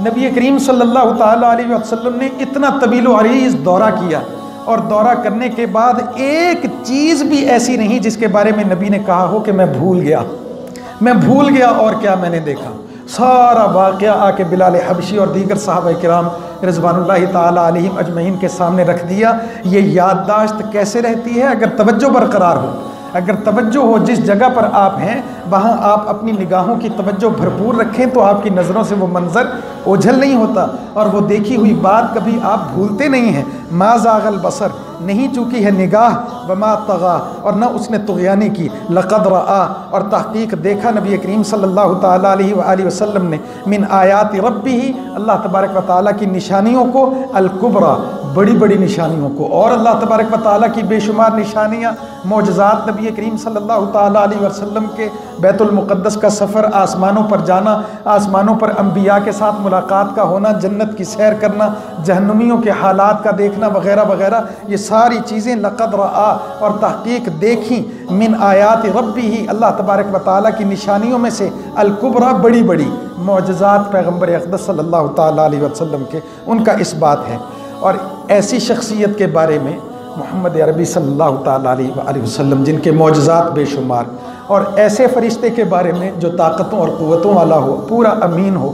نبی کریم صلی اللہ تعالیٰ علیہ وسلم نے اتنا طویل و عریض دورہ کیا، اور دورہ کرنے کے بعد ایک چیز بھی ایسی نہیں جس کے بارے میں نبی نے کہا ہو کہ میں بھول گیا اور کیا میں نے دیکھا۔ سارا واقعہ آ کے بلال حبشی اور دیگر صحابہ کرام رضوان اللہ تعالیٰ علیہم اجمعین کے سامنے رکھ دیا۔ یہ یادداشت کیسے رہتی ہے؟ اگر توجہ برقرار ہو، اگر توجہ ہو، جس جگہ پر آپ ہیں وہاں آپ اپنی نگاہوں کی توجہ بھرپور رکھیں تو آپ کی نظروں سے وہ منظر اوجھل نہیں ہوتا، اور وہ دیکھی ہوئی بات کبھی آپ بھولتے نہیں ہیں۔ ما زاغ البصر، نہیں چوکی ہے نگاہ، وما طغى، اور نہ اس نے طغیانی کی، لقد رآ، اور تحقیق دیکھا نبی کریم صلی اللہ تعالیٰ علیہ وآلہ وسلم نے، من آیات ربہ، اللہ تبارک و تعالیٰ کی نشانیوں کو، الکبریٰ، بڑی بڑی نشانیوں کو، اور اللہ تبارک و تعالیٰ کی بے شمار نشانیاں، معجزات۔ نبی کریم صلی اللہ تعالیٰ علیہ وسلم کے بیت المقدس کا سفر، آسمانوں پر جانا، آسمانوں پر انبیاء کے ساتھ ملاقات کا ہونا، جنت کی سیر کرنا، جہنمیوں کے حالات کا دیکھنا وغیرہ وغیرہ، یہ ساری چیزیں لقد رآ، اور تحقیق دیکھیں، من آیات ربہ، اللہ تبارک و تعالیٰ کی نشانیوں میں سے، الکبریٰ، بڑی بڑی معجزات پیغمبر اقدس صلی اللہ تعالیٰ علیہ وسلم کے، ان کا اس بات ہے۔ اور ایسی شخصیت کے بارے میں محمد عربی صلی اللہ تعالیٰ علیہ وآلہ وسلم جن کے معجزات بے شمار، اور ایسے فرشتے کے بارے میں جو طاقتوں اور قوتوں والا ہو، پورا امین ہو،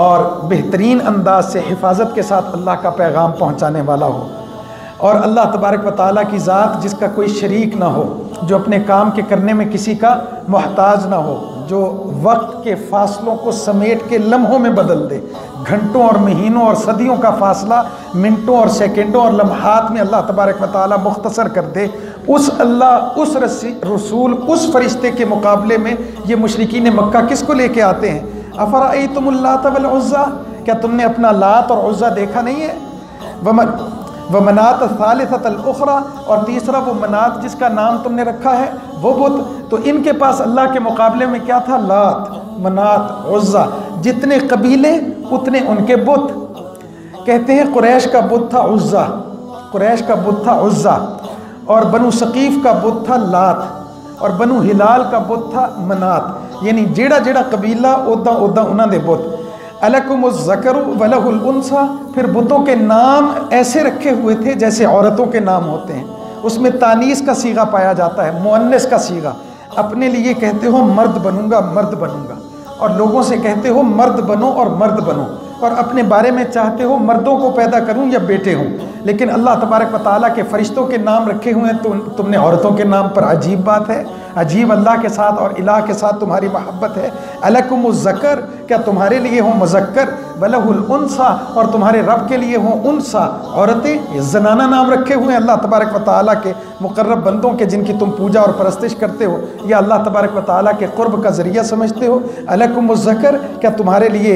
اور بہترین انداز سے حفاظت کے ساتھ اللہ کا پیغام پہنچانے والا ہو، اور اللہ تبارک و تعالیٰ کی ذات جس کا کوئی شریک نہ ہو، جو اپنے کام کے کرنے میں کسی کا محتاج نہ ہو، جو وقت کے فاصلوں کو سمیٹ کے لمحوں میں بدل دے، گھنٹوں اور مہینوں اور صدیوں کا فاصلہ منٹوں اور سیکنڈوں اور لمحات میں اللہ تبارک و تعالیٰ مختصر کر دے، اس اللہ، اس رسول، اس فرشتے کے مقابلے میں یہ مشرکین مکہ کس کو لے کے آتے ہیں؟ افرأیتم اللات والعزیٰ، کیا تم نے اپنا لات اور عزیٰ دیکھا نہیں ہے؟ ومنات الثالثۃ الاخری، اور تیسرا وہ منات جس کا نام تم نے رکھا ہے وہ بت، تو ان کے پاس اللہ کے مقابلے میں کیا تھا؟ لات، منات، عزیٰ، جتنے قبیلے اتنے ان کے بت۔ کہتے ہیں قریش کا بت تھا عزیٰ، قریش کا بت تھا عزیٰ، اور بنو ثقیف کا بت تھا لات، اور بنو ہلال کا بت تھا منات، یعنی جیڑا جیڑا قبیلہ اودا اودا انہاں دے بت۔ الکم الذکر ولہ الانثیٰ، پھر بتوں کے نام ایسے رکھے ہوئے تھے جیسے عورتوں کے نام ہوتے ہیں، اس میں تانیث کا صیغہ پایا جاتا ہے، مؤنث کا صیغہ۔ اپنے لیے کہتے ہو مرد بنوں گا، مرد بنوں گا، اور لوگوں سے کہتے ہو مرد بنو اور مرد بنو، اور اپنے بارے میں چاہتے ہو مردوں کو پیدا کروں یا بیٹے ہوں، لیکن اللہ تبارک و تعالیٰ کے فرشتوں کے نام رکھے ہوئے ہیں تو تم نے عورتوں کے نام پر، عجیب بات ہے، عجیب اللہ کے ساتھ اور الہ کے ساتھ تمہاری محبت ہے۔ الکم الذکر، کیا تمہارے لیے ہوں مذکر، ولہ الانثیٰ، اور تمہارے رب کے لیے ہوں انثیٰ، عورتیں، یہ زنانہ نام رکھے ہوئے ہیں اللہ تبارک و تعالیٰ کے مقرب بندوں کے جن کی تم پوجا اور پرستش کرتے ہو یا اللہ تبارک و تعالیٰ کے قرب کا ذریعہ سمجھتے ہو۔ الکم الذکر، کیا تمہارے لیے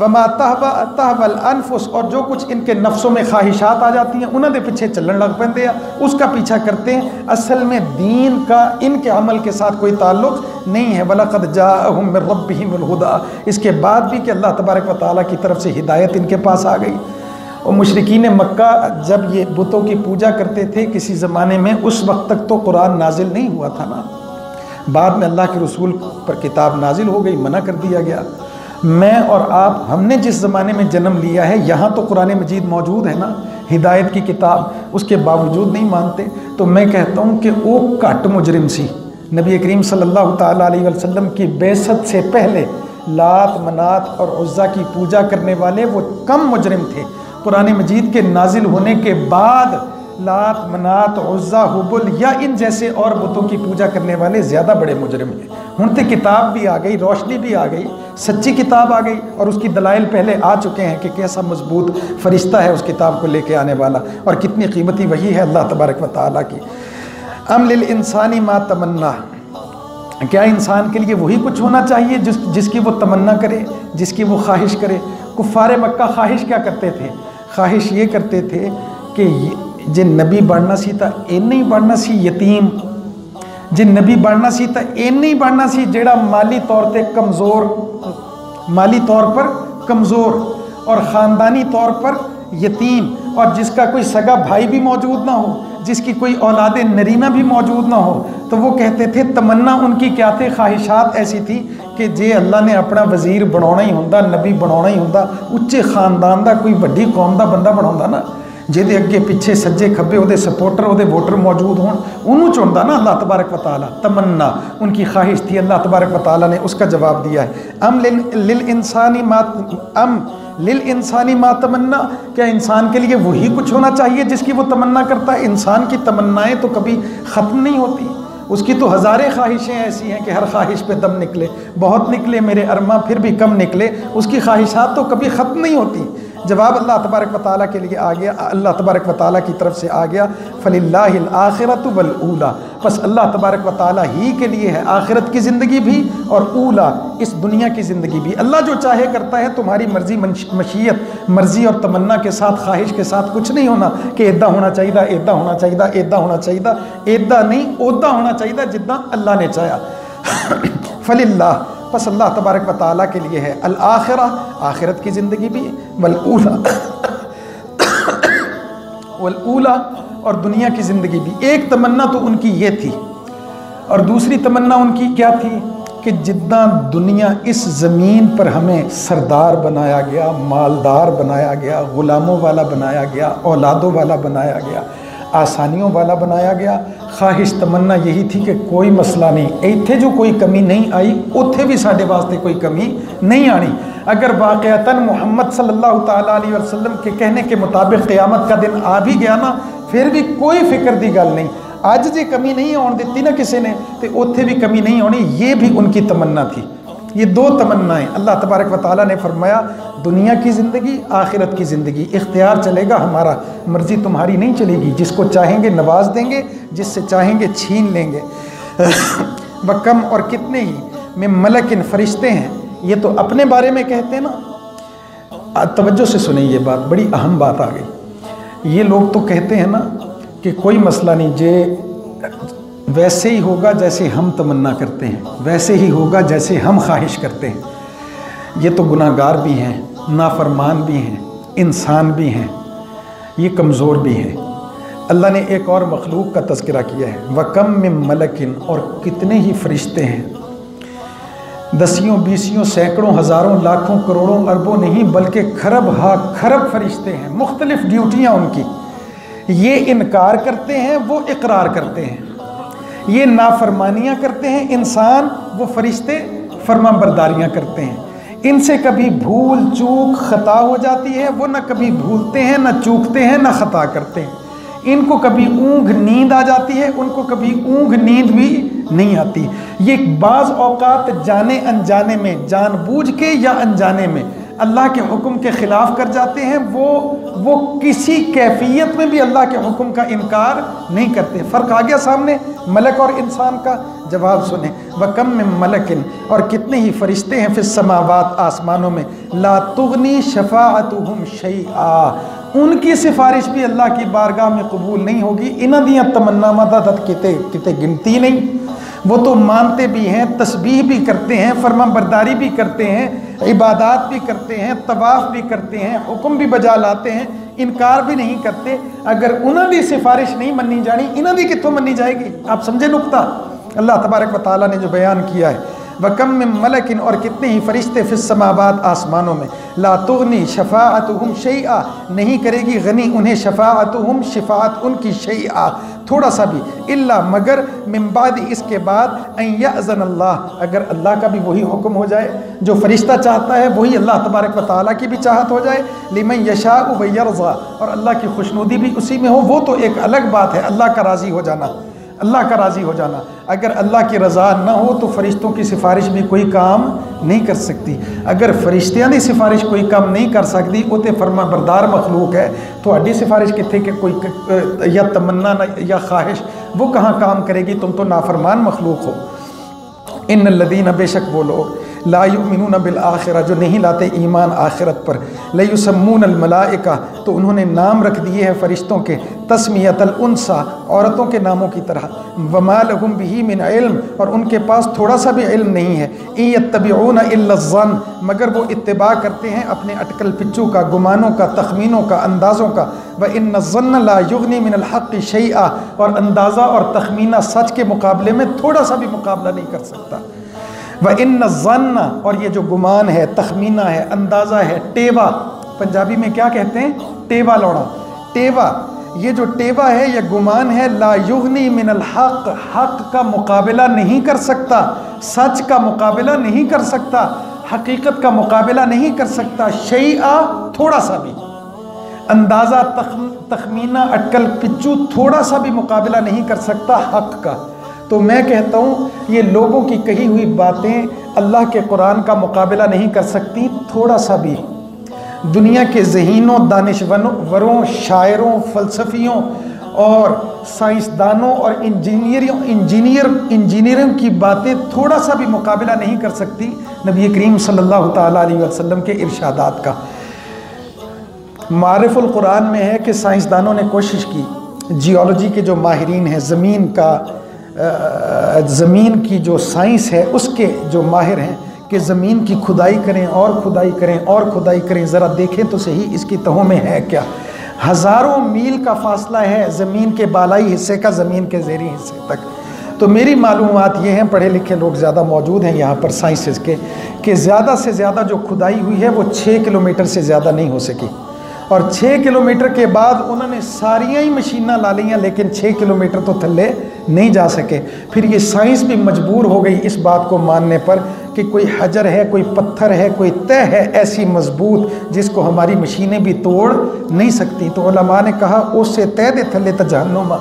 وما تہوى الانفس، اور جو کچھ ان کے نفسوں میں خواہشات آ جاتی ہیں انہوں دے پیچھے چلن لگ پندے ہیں، اس کا پیچھا کرتے ہیں۔ اصل میں دین کا ان کے عمل کے ساتھ کوئی تعلق نہیں ہے۔ وَلَقَدْ جَاءَهُم مِّن رَّبِّهِمُ الْهُدَىٰ، اس کے بعد بھی کہ اللہ تبارک و تعالیٰ کی طرف سے ہدایت ان کے پاس آ گئی۔ اور مشرکین مکہ جب یہ بتوں کی پوجا کرتے تھے کسی زمانے میں، اس وقت تک تو قرآن نازل نہیں ہوا تھا نا، بعد میں اللہ کے رسول پر کتاب نازل ہو گئی، منع کر دیا گیا۔ میں اور آپ، ہم نے جس زمانے میں جنم لیا ہے یہاں تو قرآن مجید موجود ہے نا، ہدایت کی کتاب، اس کے باوجود نہیں مانتے۔ تو میں کہتا ہوں کہ وہ گھٹ مجرم سی، نبی کریم صلی اللہ تعالیٰ علیہ وسلم کی بعثت سے پہلے لات منات اور عزا کی پوجا کرنے والے وہ کم مجرم تھے۔ قرآن مجید کے نازل ہونے کے بعد لات منات عزا حبل یا ان جیسے اور بتوں کی پوجا کرنے والے زیادہ بڑے مجرم ہیں۔ ہن تے کتاب بھی آ گئی، روشنی بھی آ گئی، سچی کتاب آ گئی، اور اس کی دلائل پہلے آ چکے ہیں کہ کیسا مضبوط فرشتہ ہے اس کتاب کو لے کے آنے والا، اور کتنی قیمتی وحی ہے اللہ تبارک و تعالیٰ کی۔ ام للانسان ما تمنا، کیا انسان کے لیے وہی کچھ ہونا چاہیے جس کی وہ تمنا کرے، جس کی وہ خواہش کرے؟ کفار مکہ خواہش کیا کرتے تھے؟ خواہش یہ کرتے تھے کہ جن نبی بڑھنا سی تا این نہیں بڑھنا سی یتیم، جن نبی بڑھنا سی تا این نہیں بڑھنا سی جیڑا مالی طور تے کمزور، مالی طور پر کمزور اور خاندانی طور پر یتیم، اور جس کا کوئی سگا بھائی بھی موجود نہ ہو، جس کی کوئی اولاد نرینہ بھی موجود نہ ہو۔ تو وہ کہتے تھے، تمنا ان کی کیا تھے؟ خواہشات ایسی تھی کہ جے اللہ نے اپنا وزیر بناونا ہی ہوندا، نبی بناونا ہی ہوندا، اچے خاندان دا کوئی وڈی قوم دا بندہ بناوندا نا، جہدے اگے پیچھے سجے کھبے وہ سپورٹر وہ ووٹر موجود ہون، انہوں چنتا نا اللہ تبارک و تعالیٰ۔ تمنا ان کی خواہش تھی، اللہ تبارک و تعالیٰ نے اس کا جواب دیا ہے۔ ام للانسانی ما تمنا، کیا انسان کے لیے وہی کچھ ہونا چاہیے جس کی وہ تمنا کرتا ہے؟ انسان کی تمنائیں تو کبھی ختم نہیں ہوتی، اس کی تو ہزاریں خواہشیں ایسی ہیں کہ ہر خواہش پہ دم نکلے، بہت نکلے میرے ارماں پھر بھی کم نکلے، اس کی خواہشات تو کبھی ختم نہیں ہوتی۔ جواب اللہ تبارک و تعالیٰ کے لیے آ گیا، اللہ تبارک و تعالیٰ کی طرف سے آ گیا، فَلِلَّهِ الْآخِرَةُ وَالْأُولَى، بس اللہ تبارک و تعالیٰ ہی کے لیے ہے آخرت کی زندگی بھی اور اولا اس دنیا کی زندگی بھی۔ اللہ جو چاہے کرتا ہے، تمہاری مرضی مشیت، مرضی اور تمنا کے ساتھ، خواہش کے ساتھ کچھ نہیں ہونا کہ ایدہ ہونا چاہیے، ایدہ ہونا چاہیے، ایدہ ہونا چاہیے، ایدہ نہیں اودا ہونا چاہیے جدہ اللہ نے چاہا۔ فَلِلَّهِ، پس اللہ تبارک و تعالیٰ کے لیے ہے الآخرہ، آخرت کی زندگی بھی، والأولا اور دنیا کی زندگی بھی۔ ایک تمنا تو ان کی یہ تھی، اور دوسری تمنا ان کی کیا تھی کہ جدہ دنیا اس زمین پر ہمیں سردار بنایا گیا، مالدار بنایا گیا، غلاموں والا بنایا گیا، اولادوں والا بنایا گیا، آسانیوں والا بنایا گیا، خواہش تمنا یہی تھی کہ کوئی مسئلہ نہیں، ایتھے جو کوئی کمی نہیں آئی اتھے بھی ساڈے واسطے کوئی کمی نہیں آنی۔ اگر واقعتاً محمد صلی اللہ تعالیٰ علیہ وسلم کے کہنے کے مطابق قیامت کا دن آ بھی گیا نا، پھر بھی کوئی فکر دی گل نہیں، آج جی کمی نہیں آن دیتی نا کسی نے تو اتھے بھی کمی نہیں ہونی، یہ بھی ان کی تمنا تھی۔ یہ دو تمنائیں اللہ تبارک و تعالیٰ نے فرمایا، دنیا کی زندگی، آخرت کی زندگی، اختیار چلے گا ہمارا، مرضی تمہاری نہیں چلے گی، جس کو چاہیں گے نواز دیں گے، جس سے چاہیں گے چھین لیں گے۔ وَكَمْ، اور کتنے ہی، میں ملکن، فرشتے ہیں، یہ تو اپنے بارے میں کہتے ہیں نا۔ توجہ سے سنیں، یہ بات بڑی اہم بات آ گئی۔ یہ لوگ تو کہتے ہیں نا کہ کوئی مسئلہ نہیں، جے ویسے ہی ہوگا جیسے ہم تمنا کرتے ہیں، ویسے ہی ہوگا جیسے ہم خواہش کرتے ہیں۔ یہ تو گناہ گار بھی ہیں، نافرمان بھی ہیں، انسان بھی ہیں، یہ کمزور بھی ہیں۔ اللہ نے ایک اور مخلوق کا تذکرہ کیا ہے، وَكَمْ مِن مَلَكٍ، اور کتنے ہی فرشتے ہیں، دسیوں بیسیوں سینکڑوں ہزاروں لاکھوں کروڑوں اربوں نہیں بلکہ کھرب ہا کھرب فرشتے ہیں، مختلف ڈیوٹیاں ان کی۔ یہ انکار کرتے ہیں، وہ اقرار کرتے ہیں، یہ نافرمانیاں کرتے ہیں انسان، وہ فرشتے فرما برداریاں کرتے ہیں۔ ان سے کبھی بھول چوک خطا ہو جاتی ہے، وہ نہ کبھی بھولتے ہیں، نہ چوکتے ہیں، نہ خطا کرتے ہیں۔ ان کو کبھی اونگ نیند آ جاتی ہے، ان کو کبھی اونگ نیند بھی نہیں آتی۔ یہ بعض اوقات جانے انجانے میں، جان بوجھ کے یا انجانے میں اللہ کے حکم کے خلاف کر جاتے ہیں وہ کسی کیفیت میں بھی اللہ کے حکم کا انکار نہیں کرتے۔ فرق آ گیا سامنے ملک اور انسان کا۔ جواب سنیں، وَكَمْ مِن مَلَكٍ، اور کتنے ہی فرشتے ہیں، فی السماوات، آسمانوں میں، لا تغنی شفاعتہم شیئا، ان کی سفارش بھی اللہ کی بارگاہ میں قبول نہیں ہوگی۔ انہاں دیاں تمنا مدد کتے گنتی نہیں، وہ تو مانتے بھی ہیں، تسبیح بھی کرتے ہیں، فرما برداری بھی کرتے ہیں، عبادات بھی کرتے ہیں، طواف بھی کرتے ہیں، حکم بھی بجا لاتے ہیں، انکار بھی نہیں کرتے۔ اگر انہوں دی سفارش نہیں منی جانی، انہوں دی کتوں منی جائے گی؟ آپ سمجھے نقطہ؟ اللہ تبارک و تعالیٰ نے جو بیان کیا ہے، وَكَمْ مِن مَلَكٍ، اور کتنے ہی فرشتے، فی السماوات، آسمانوں میں، لا تغنی شفاعتہم شیئا، نہیں کرے گی غنی انہیں شفاعتہم، شفاعت ان کی، شیئا، تھوڑا سا بھی، الا مگر، من بعد، اس کے بعد، ان یأذن اللہ، اگر اللہ کا بھی وہی حکم ہو جائے، جو فرشتہ چاہتا ہے وہی اللہ تبارک و تعالیٰ کی بھی چاہت ہو جائے، لمن یشاء ویرضا، اور اللہ کی خوشنودی بھی اسی میں ہو، وہ تو ایک الگ بات ہے، اللہ کا راضی ہو جانا، اللہ کا راضی ہو جانا۔ اگر اللہ کی رضا نہ ہو تو فرشتوں کی سفارش بھی کوئی کام نہیں کر سکتی۔ اگر فرشتیاں دی سفارش کوئی کام نہیں کر سکتی، وہ تے فرما بردار مخلوق ہے، تو اڈی سفارش کتنے کہ کوئی یا تمنا یا خواہش وہ کہاں کام کرے گی؟ تم تو نافرمان مخلوق ہو۔ ان الذین، بے شک وہ لوگ، لا یؤمنون بالآخرہ، جو نہیں لاتے ایمان آخرت پر، لیسمون الملائکہ، تو انہوں نے نام رکھ دیے ہیں فرشتوں کے، تسمیۃ الانثیٰ، عورتوں کے ناموں کی طرح، وما لہم بہ من علم، اور ان کے پاس تھوڑا سا بھی علم نہیں ہے، ان یتبعون الا الظن، مگر وہ اتباع کرتے ہیں اپنے اٹکل پچو کا، گمانوں کا، تخمینوں کا، اندازوں کا، وان الظن لا یغنی من الحق شیئا، اور اندازہ اور تخمینہ سچ کے مقابلے میں تھوڑا سا بھی مقابلہ نہیں کر سکتا۔ وَإِنَّ الظَّنَّ، اور یہ جو گمان ہے، تخمینہ ہے، اندازہ ہے، ٹیوا، پنجابی میں کیا کہتے ہیں؟ ٹیوا لوڑا، ٹیوا، یہ جو ٹیوا ہے، یہ گمان ہے، لا یغنی من الحق، حق کا مقابلہ نہیں کر سکتا، سچ کا مقابلہ نہیں کر سکتا، حقیقت کا مقابلہ نہیں کر سکتا، شیئا، تھوڑا سا بھی، اندازہ، تخمینہ، اٹکل پچو، تھوڑا سا بھی مقابلہ نہیں کر سکتا حق کا۔ تو میں کہتا ہوں یہ لوگوں کی کہی ہوئی باتیں اللہ کے قرآن کا مقابلہ نہیں کر سکتی، تھوڑا سا بھی۔ دنیا کے ذہینوں، دانشوروں، شاعروں، فلسفیوں اور سائنسدانوں اور انجینئروں کی باتیں تھوڑا سا بھی مقابلہ نہیں کر سکتی نبی کریم صلی اللہ تعالیٰ علیہ وسلم کے ارشادات کا۔ معارف القرآن میں ہے کہ سائنسدانوں نے کوشش کی، جیولوجی کے جو ماہرین ہیں، زمین کی جو سائنس ہے اس کے جو ماہر ہیں، کہ زمین کی کھدائی کریں اور کھدائی کریں اور کھدائی کریں، ذرا دیکھیں تو صحیح اس کی تہوں میں ہے کیا۔ ہزاروں میل کا فاصلہ ہے زمین کے بالائی حصے کا زمین کے زیریں حصے تک۔ تو میری معلومات یہ ہیں، پڑھے لکھے لوگ زیادہ موجود ہیں یہاں پر سائنسز کے، کہ زیادہ سے زیادہ جو کھدائی ہوئی ہے وہ 6 کلومیٹر سے زیادہ نہیں ہو سکی، اور 6 کلومیٹر کے بعد انہوں نے ساریاں ہی مشینیں لا لیں، لیکن 6 کلومیٹر تو تھلے نہیں جا سکے۔ پھر یہ سائنس بھی مجبور ہو گئی اس بات کو ماننے پر کہ کوئی حجر ہے، کوئی پتھر ہے، کوئی تہ ہے ایسی مضبوط جس کو ہماری مشینیں بھی توڑ نہیں سکتی۔ تو علماء نے کہا اس سے تہ دے تھلے تا جہنم،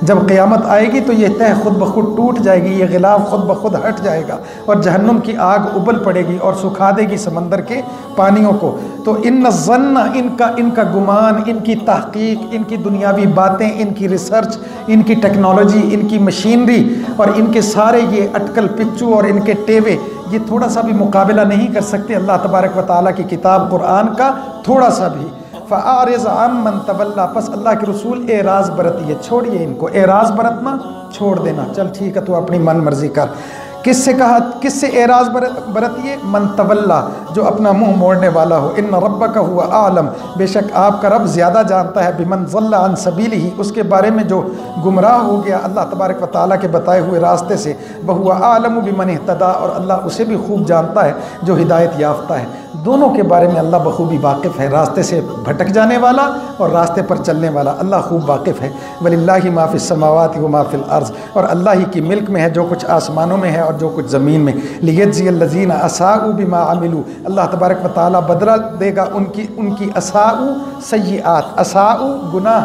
جب قیامت آئے گی تو یہ تہ خود بخود ٹوٹ جائے گی، یہ غلاف خود بخود ہٹ جائے گا، اور جہنم کی آگ ابل پڑے گی اور سکھا دے گی سمندر کے پانیوں کو۔ تو ان الظن، ان کا گمان، ان کی تحقیق، ان کی دنیاوی باتیں، ان کی ریسرچ، ان کی ٹیکنالوجی، ان کی مشینری، اور ان کے سارے یہ اٹکل پچو اور ان کے ٹیوے، یہ تھوڑا سا بھی مقابلہ نہیں کر سکتے اللہ تبارک و تعالیٰ کی کتاب قرآن کا، تھوڑا سا بھی۔ فَأَعْرِضْ عَمَّنْ تَوَلَّىٰ، پس اللہ کے رسول اعراض برتیے، چھوڑیے ان کو، اعراض برتنا چھوڑ دینا، چل ٹھیک ہے تو اپنی من مرضی کر۔ کس سے کہا، کس سے اعراض برتیے؟ من تولیٰ، جو اپنا منہ موڑنے والا ہو۔ ان ربک هو اعلم، بے شک آپ کا رب زیادہ جانتا ہے، بمن ضل عن سبیلہ، اس کے بارے میں جو گمراہ ہو گیا اللہ تبارک و تعالیٰ کے بتائے ہوئے راستے سے، وہو اعلم بمن اہتدی، اور اللہ اسے بھی خوب جانتا ہے جو ہدایت یافتہ ہے۔ دونوں کے بارے میں اللہ بخوبی واقف ہے، راستے سے بھٹک جانے والا اور راستے پر چلنے والا اللہ خوب واقف ہے۔ وَلِلَّهِ مَا فِي السَّمَاوَاتِ وَمَا فِي الْأَرْضِ، اور اللہ ہی کی ملک میں ہے جو کچھ آسمانوں میں ہے اور جو کچھ زمین میں۔ لِيَجْزِيَ الَّذِينَ أَسَاءُوا بِمَا عَمِلُوا، اللہ تبارک و تعالیٰ بدلہ دے گا ان کی اساءوا سیئات، اساءوا گناہ،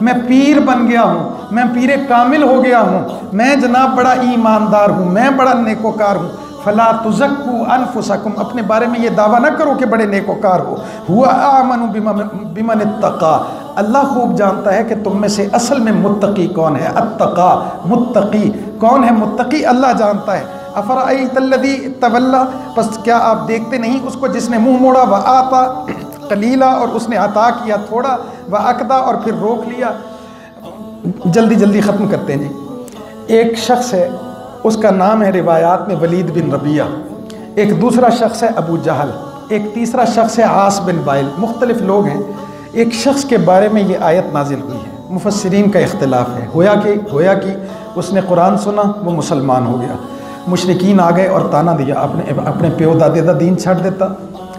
میں پیر بن گیا ہوں، میں پیر کامل ہو گیا ہوں، میں جناب بڑا ایماندار ہوں، میں بڑا نیکوکار ہوں۔ فلا تزکوا انفسکم، اپنے بارے میں یہ دعویٰ نہ کرو کہ بڑے نیکوکار ہو۔ ہوا اعمن بمن اتقا، اللہ خوب جانتا ہے کہ تم میں سے اصل میں متقی کون ہے۔ اتقا، متقی کون ہے؟ متقی اللہ جانتا ہے۔ افرأیت الذی تولی، پس کیا آپ دیکھتے نہیں اس کو جس نے منہ موڑا، وآتا قلیلا، اور اس نے عطا کیا تھوڑا، وأکدا، اور پھر روک لیا۔ جلدی جلدی ختم کرتے ہیں جی۔ ایک شخص ہے، اس کا نام ہے روایات میں ولید بن ربیعہ، ایک دوسرا شخص ہے ابو جہل، ایک تیسرا شخص ہے عاص بن وائل، مختلف لوگ ہیں۔ ایک شخص کے بارے میں یہ آیت نازل ہوئی ہے، مفسرین کا اختلاف ہے۔ ہویا کہ اس نے قرآن سنا، وہ مسلمان ہو گیا۔ مشرکین آ گئے اور تانا دیا، اپنے پیو دادے دا دین چھڑ دیتا،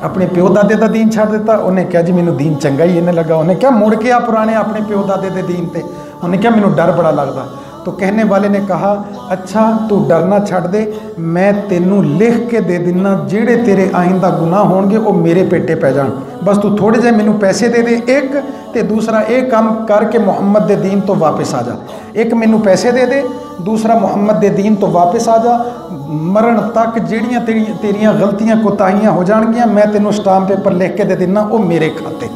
اپنے پیو دادے دا دین چھڑ دیتا۔ انہیں کیا جی مینوں دین چنگا ہی انہیں لگا، انہیں کیا مڑ کے آ پرانے اپنے پیو دادے دے دین تے، انہیں کیا مینوں ڈر بڑا لگتا۔ تو کہنے والے نے کہا اچھا تو ڈرنا چھڑ دے، میں تینوں لکھ کے دے دینا جیڑے تیرے آئندہ گناہ ہون گے وہ میرے پیٹے پہ جان، بس تو تھوڑے جے مینوں پیسے دے دے، ایک تے دوسرا ایک کام کر کے محمد دے دین تو واپس آ جا۔ ایک مینوں پیسے دے دے، دوسرا محمد دے دین تو واپس آ جا، مرن تک جیڑیاں تیریاں غلطیاں کوتاہیاں ہو جان گیاں میں تینوں سٹامپ پیپر لکھ کے دے دینا وہ میرے کھاتے۔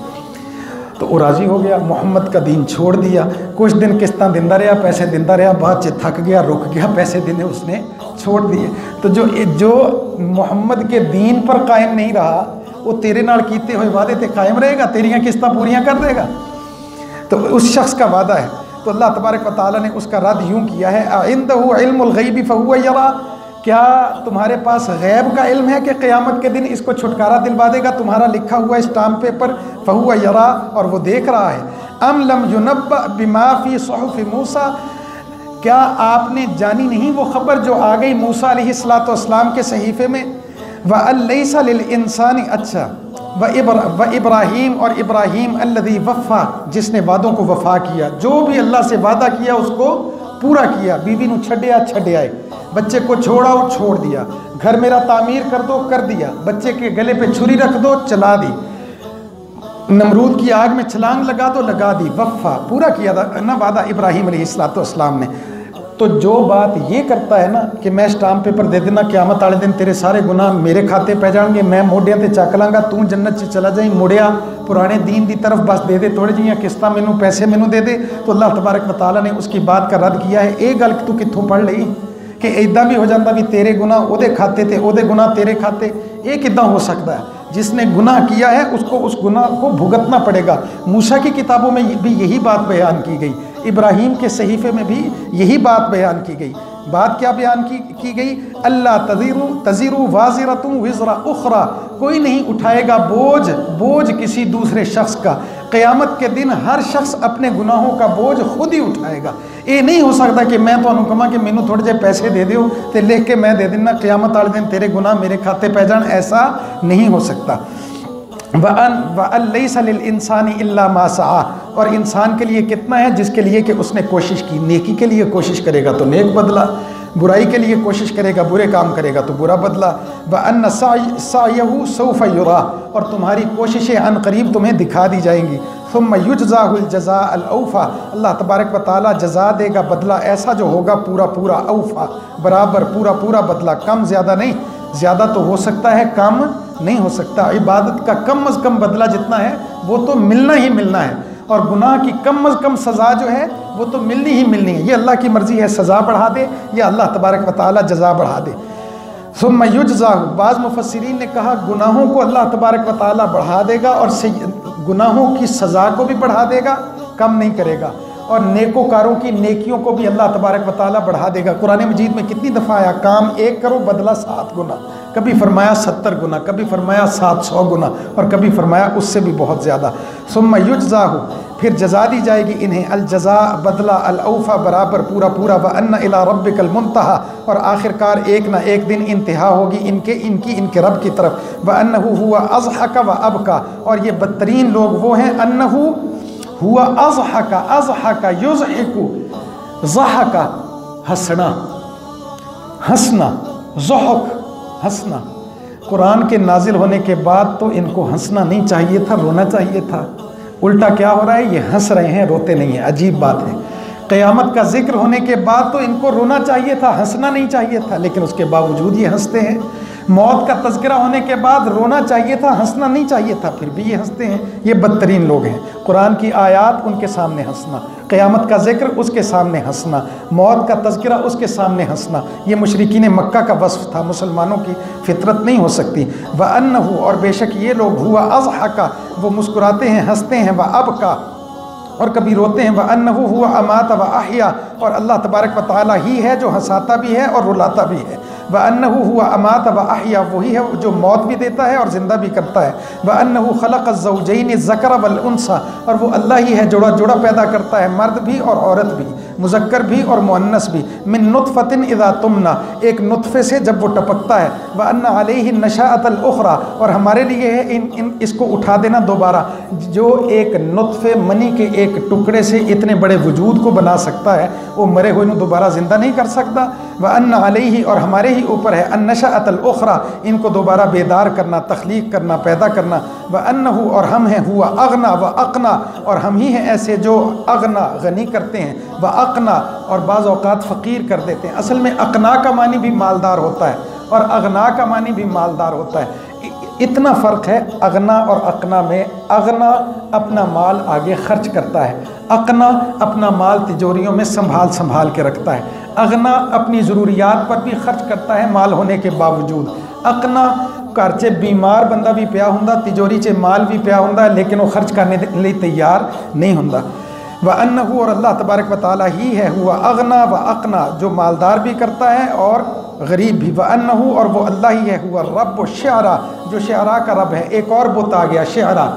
تو وہ راضی ہو گیا، محمد کا دین چھوڑ دیا۔ کچھ دن قسطاں دیندا رہا، پیسے دیندا رہا، بعد چ تھک گیا، رک گیا، پیسے دینے اس نے چھوڑ دیے۔ تو جو محمد کے دین پر قائم نہیں رہا وہ تیرے نال کیتے ہوئے وعدے تے قائم رہے گا، تیریاں قسطاں پوریاں کر دے گا؟ تو اس شخص کا وعدہ ہے۔ تو اللہ تبارک و تعالیٰ نے اس کا رد یوں کیا ہے، عندہ علم الغیب فہو یرا، کیا تمہارے پاس غیب کا علم ہے کہ قیامت کے دن اس کو چھٹکارا دلوا دے گا تمہارا لکھا ہوا اسٹامپ پیپر؟ فہو یرا، اور وہ دیکھ رہا ہے۔ ام لم ینبأ بما فی صحف موسیٰ، کیا آپ نے جانی نہیں وہ خبر جو آ گئی موسیٰ علیہ السلام کے صحیفے میں؟ وَأَن لَيْسَ لِلْإِنسَانِ، اچھا، وَإِبْرَاہِیم، اور ابراہیم الذی وفا، جس نے وعدوں کو وفا کیا، جو بھی اللہ سے وعدہ کیا اس کو پورا کیا۔ بیوی نو چھڈیا چھڈیا، بچے کو چھوڑاؤ چھوڑ دیا، گھر میرا تعمیر کر دو کر دیا، بچے کے گلے پہ چھری رکھ دو چلا دی، نمرود کی آگ میں چھلانگ لگا دو لگا دی، وفا پورا کیا تھا نا وعدہ ابراہیم علیہ السلام نے۔ تو جو بات یہ کرتا ہے نا کہ میں اسٹامپ پیپر دے دینا قیامت والے دن تیرے سارے گناہ میرے کھاتے پہ جان گے، میں موڈیاں تے چک لاں گا، تو جنت سے چلا جائیں، مڑیا پرانے دین دی طرف، بس دے دے تھوڑے جیاں قسطاں مینوں پیسے مینوں دے دے۔ تو اللہ تبارک و تعالیٰ نے اس کی بات کا رد کیا ہے۔ ایک گل تو کتھوں پڑھ لئی کہ ایداں بھی ہو جاندہ بھی تیرے گناہ او دے کھاتے تے او دے گناہ تیرے کھاتے، یہ کداں ہو سکتا ہے؟ جس نے گناہ کیا ہے اس کو اس گناہ کو بھگتنا پڑے گا۔ موسیٰ کی کتابوں میں بھی یہی بات بیان کی گئی، ابراہیم کے صحیفے میں بھی یہی بات بیان کی گئی۔ بات کیا بیان کی گئی؟ اللہ تزر وازرۃ وزر اخرى، کوئی نہیں اٹھائے گا بوجھ کسی دوسرے شخص کا۔ قیامت کے دن ہر شخص اپنے گناہوں کا بوجھ خود ہی اٹھائے گا۔ یہ نہیں ہو سکتا کہ میں تمہیں کہاں کہ مینوں تھوڑے جے پیسے دے دیو تے لکھ کے میں دے دینا قیامت والے دن تیرے گناہ میرے کھاتے پہ جان، ایسا نہیں ہو سکتا۔ وَأَن لَيْسَ لِلْإِنسَانِ إِلَّا مَا سَعَى، اور انسان کے لیے کتنا ہے؟ جس کے لیے کہ اس نے کوشش کی، نیکی کے لیے کوشش کرے گا تو نیک بدلہ، برائی کے لیے کوشش کرے گا، برے کام کرے گا تو برا بدلہ۔ وَأَنَّ سَعْيَهُ سَوْفَ يُرَىٰ، اور تمہاری کوششیں عن قریب تمہیں دکھا دی جائیں گی۔ ثُمَّ يُجْزَاهُ الْجَزَاءَ الْأَوْفَىٰ، اللہ تبارک و تعالیٰ جزا دے گا، بدلہ ایسا جو ہوگا پورا اوفا، برابر پورا بدلہ، کم زیادہ نہیں۔ زیادہ تو ہو سکتا ہے، کم نہیں ہو سکتا۔ عبادت کا کم از کم بدلہ جتنا ہے وہ تو ملنا ہی ملنا ہے، اور گناہ کی کم از کم سزا جو ہے وہ تو ملنی ہی ملنی ہے۔ یہ اللہ کی مرضی ہے، سزا بڑھا دے یا اللہ تبارک و تعالیٰ جزا بڑھا دے۔ ثم یجزاہ، بعض مفسرین نے کہا گناہوں کو اللہ تبارک و تعالیٰ بڑھا دے گا اور گناہوں کی سزا کو بھی بڑھا دے گا، کم نہیں کرے گا، اور نیکوکاروں کی نیکیوں کو بھی اللہ تبارک و تعالیٰ بڑھا دے گا۔ قرآن مجید میں کتنی دفعہ آیا کام 1 کرو بدلہ 7 گنا، کبھی فرمایا 70 گنا، کبھی فرمایا 700 گنا، اور کبھی فرمایا اس سے بھی بہت زیادہ۔ ثم یجزاہ، پھر جزا دی جائے گی انہیں، الجزاء بدلہ، الاوفا برابر پورا، وَأَنَّ إِلَىٰ رَبِّكَ الْمُنْتَهَىٰ، اور آخرکار ایک نہ ایک دن انتہا ہوگی ان کے رب کی طرف۔ وَأَنَّهُ هُوَ أَضْحَكَ وَأَبْكَىٰ، اور یہ بدترین لوگ وہ ہیں، أَنَّهُ ہوا اضحک یضحک، ضحک ہنسنا، ضحک ہنسنا۔ قرآن کے نازل ہونے کے بعد تو ان کو ہنسنا نہیں چاہیے تھا، رونا چاہیے تھا۔ الٹا کیا ہو رہا ہے؟ یہ ہنس رہے ہیں، روتے نہیں ہیں۔ عجیب بات ہے، قیامت کا ذکر ہونے کے بعد تو ان کو رونا چاہیے تھا، ہنسنا نہیں چاہیے تھا، لیکن اس کے باوجود یہ ہنستے ہیں۔ موت کا تذکرہ ہونے کے بعد رونا چاہیے تھا، ہنسنا نہیں چاہیے تھا، پھر بھی یہ ہنستے ہیں۔ یہ بدترین لوگ ہیں۔ قرآن کی آیات ان کے سامنے ہنسنا، قیامت کا ذکر اس کے سامنے ہنسنا، موت کا تذکرہ اس کے سامنے ہنسنا، یہ مشرکین مکہ کا وصف تھا، مسلمانوں کی فطرت نہیں ہو سکتی۔ وَأَنَّهُ، اور بے شک یہ لوگ، ہوا اضحک، وہ مسکراتے ہیں، ہنستے ہیں، وَأَبْكَى، اور کبھی روتے ہیں، وَأَنَّهُ هُوَ أَمَاتَ وَأَحْيَا، اور اللہ تبارک و تعالیٰ ہی ہے جو ہنساتا بھی ہے اور رلاتا بھی ہے۔ وَأَنَّهُ هُوَ أَمَاتَ وَأَحْيَا، وہی ہے جو موت بھی دیتا ہے اور زندہ بھی کرتا ہے۔ وَأَنَّهُ خَلَقَ الزَّوْجَيْنِ الذَّكَرَ وَالْأُنثَى، اور وہ اللہ ہی ہے جوڑا جوڑا پیدا کرتا ہے، مرد بھی اور عورت بھی، مذکر بھی اور مؤنث بھی۔ من نطفة اذا تمنا، ایک نطفے سے جب وہ ٹپکتا ہے۔ وَأَنَّ عَلَيْهِ النَّشَاءَةَ الْأُخْرَى، اور ہمارے لیے ہے اس کو اٹھا دینا دوبارہ، جو ایک نطفے منی کے ایک ٹکڑے سے اتنے بڑے وجود کو بنا سکتا ہے، وہ مرے ہوئے نو دوبارہ زندہ نہیں کر سکتا۔ وَأَنَّ عَلَيْهِ، اور ہمارے ہی اوپر ہے، النَّشَاءَةَ الْأُخْرَى، ان کو دوبارہ بیدار کرنا، تخلیق کرنا، پیدا کرنا۔ وَأَنَّهُ، اور ہم ہیں، ہوا اغنا وَأَقْنَا، اور ہم ہی ہیں ایسے جو اغنا غنی کرتے ہیں، وَأَقْنَا، اور بعض اوقات فقیر کر دیتے ہیں۔ اصل میں اقنا کا معنی بھی مالدار ہوتا ہے اور اغنا کا معنی بھی مالدار ہوتا ہے۔ اتنا فرق ہے اغنا اور اقنا میں۔ اغنا اپنا مال آگے خرچ کرتا ہے، اقنا اپنا مال تجوریوں میں سنبھال کے رکھتا ہے۔ اغنا اپنی ضروریات پر بھی خرچ کرتا ہے مال ہونے کے باوجود۔ اقنا گھر چ بیمار بندہ بھی پیا ہوندا، تجوری چ مال بھی پیا ہوندا، لیکن وہ خرچ کرنے لیے تیار نہیں ہوندا۔ وَأَنَّهُ، اور اللہ تبارک و تعالیٰ ہی ہے، ہوا اغنا و اقنا، جو مالدار بھی کرتا ہے اور غریب بھی۔ وَأَنَّهُ، اور وہ اللہ ہی ہے، ہوا رب الشعراء، جو شعراء کا رب ہے۔ ایک اور بت آ گیا شعراء،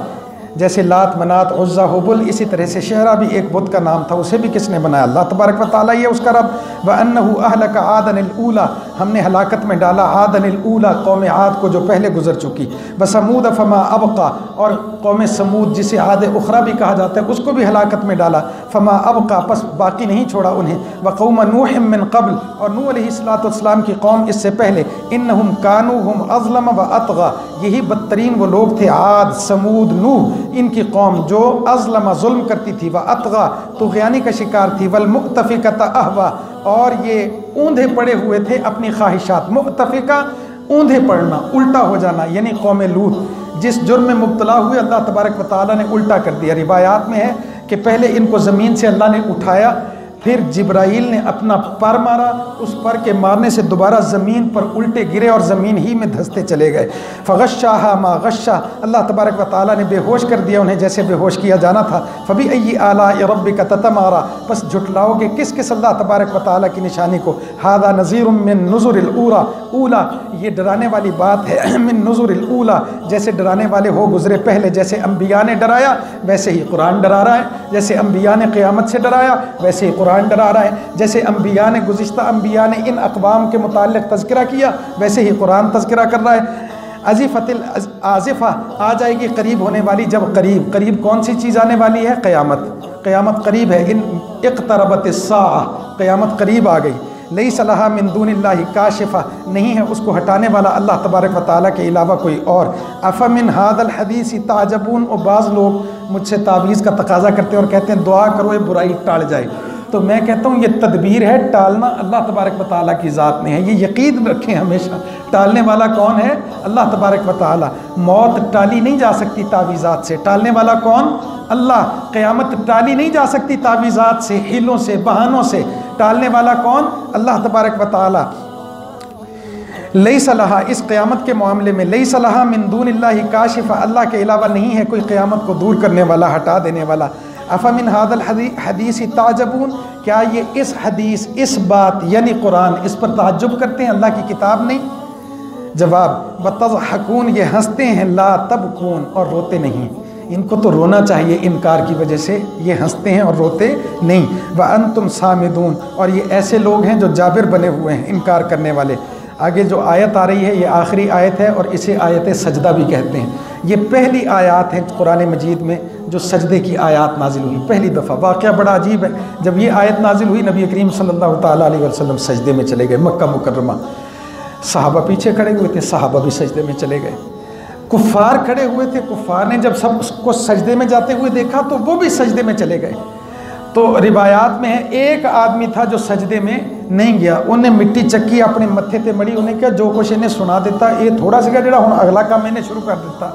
جیسے لات منات عزا حبل، اسی طرح سے شعراء بھی ایک بت کا نام تھا، اسے بھی کس نے بنایا؟ اللہ تبارک و تعالیٰ ہی ہے اس کا رب۔ وَأَنَّهُ أَهْلَكَ عَادًا الْأُولَى، ہم نے ہلاکت میں ڈالا عادًا الْأُولَى، قوم عاد کو جو پہلے گزر چکی۔ وَثَمُودَ فَمَا أَبْقَى، اور قوم سمود جسے عاد اخرى بھی کہا جاتا ہے، اس کو بھی ہلاکت میں ڈالا۔ فَمَا أَبْقَى، پس باقی نہیں چھوڑا انہیں۔ وَقَوْمَ نُوحٍ مِّن قَبْلُ، اور نوح علیہ السلام کی قوم اس سے پہلے۔ إِنَّهُمْ كَانُوا هُمْ أَظْلَمَ وَأَطْغَى، یہی بدترین وہ لوگ تھے، عاد، سمود، نوح، ان کی قوم جو اظلم، ظلم کرتی تھی، وَأَطْغَى، طغیانی کا شکار تھی، وَالْمُؤْتَفِكَةَ أَهْوَى، اور یہ اوندھے پڑے ہوئے تھے اپنی خواہشات۔ مؤتفقہ، اوندھے پڑنا، الٹا ہو جانا، یعنی قوم لوط جس جرم میں مبتلا ہوئے اللہ تبارک و تعالیٰ نے الٹا کر دیا۔ روایات میں ہے کہ پہلے ان کو زمین سے اللہ نے اٹھایا، پھر جبرائیل نے اپنا پر مارا، اس پر کے مارنے سے دوبارہ زمین پر الٹے گرے اور زمین ہی میں دھستے چلے گئے۔ فغشاها ما غشا، اللہ تبارک و تعالیٰ نے بے ہوش کر دیا انہیں جیسے بے ہوش کیا جانا تھا۔ فبأي آلاء ربك تتمارى، بس جھٹلاؤ گے کس کس اللہ تبارک و تعالیٰ کی نشانی کو۔ هذا نذیر من نذر الاولى، اولا یہ ڈرانے والی بات ہے، من نذر الاولى، جیسے ڈرانے والے ہو گزرے پہلے، جیسے انبیاء نے ڈرایا ویسے ہی قرآن ڈرا رہا ہے، جیسے انبیاء نے قیامت سے ڈرایا ویسے ہی قرآن ڈرا رہا ہے، جیسے انبیاء نے گزشتہ انبیاء نے ان اقوام کے متعلق تذکرہ کیا ویسے ہی قرآن تذکرہ کر رہا ہے۔ ازفت الازفہ، آ جائے گی قریب ہونے والی، جب قریب کون سی چیز آنے والی ہے؟ قیامت قریب ہے۔ ان اقتربت الساعہ، قیامت قریب آ گئی۔ لیس لہا من دون اللہ کاشفہ، نہیں ہے اس کو ہٹانے والا اللہ تبارک و تعالیٰ کے علاوہ کوئی اور۔ افمن ھذا الحدیث تعجبون، اور بعض لوگ مجھ سے تعویذ کا تقاضا کرتے ہیں اور کہتے ہیں دعا کرو یہ برائی ٹال جائے، تو میں کہتا ہوں یہ تدبیر ہے، ٹالنا اللہ تبارک و تعالیٰ کی ذات میں ہے، یہ یقین رکھیں ہمیشہ۔ ٹالنے والا کون ہے؟ اللہ تبارک و تعالیٰ۔ موت ٹالی نہیں جا سکتی تعویذات سے، ٹالنے والا کون؟ اللہ۔ قیامت ٹالی نہیں جا سکتی تعویذات سے، حیلوں سے، بہانوں سے، ٹالنے والا کون؟ اللہ تبارک و تعالیٰ۔ لیس لہا، اس قیامت کے معاملے میں، لیس لہا من دون اللہ کاشفہ، اللہ کے علاوہ نہیں ہے کوئی قیامت کو دور کرنے والا، ہٹا دینے والا۔ افمن ھذا الحدیث تعجبون، کیا یہ اس حدیث، اس بات یعنی قرآن، اس پر تعجب کرتے ہیں؟ اللہ کی کتاب نہیں؟ جواب، وتضحکون، یہ ہنستے ہیں، لا تبکون، اور روتے نہیں۔ ان کو تو رونا چاہیے انکار کی وجہ سے، یہ ہنستے ہیں اور روتے نہیں۔ وانتم صامدون، اور یہ ایسے لوگ ہیں جو جابر بنے ہوئے ہیں، انکار کرنے والے۔ آگے جو آیت آ رہی ہے یہ آخری آیت ہے اور اسے آیت سجدہ بھی کہتے ہیں۔ یہ پہلی آیات ہیں قرآن مجید میں جو سجدے کی آیات نازل ہوئی پہلی دفعہ۔ واقعہ بڑا عجیب ہے، جب یہ آیت نازل ہوئی نبی کریم صلی اللہ تعالیٰ علیہ وسلم سجدے میں چلے گئے، مکہ مکرمہ۔ صحابہ پیچھے کھڑے ہوئے تھے، صحابہ بھی سجدے میں چلے گئے۔ کفار کھڑے ہوئے تھے، کفار نے جب سب کو سجدے میں جاتے ہوئے دیکھا تو وہ بھی سجدے میں چلے گئے۔ تو روایات میں ہے ایک آدمی تھا جو سجدے میں نہیں گیا، انہیں مٹی چکی اپنے متھے تے مڑی، انہیں کیا جو کچھ انہیں سنا دیتا یہ تھوڑا سا جڑا ہوں اگلا کام میں نے شروع کر دیتا۔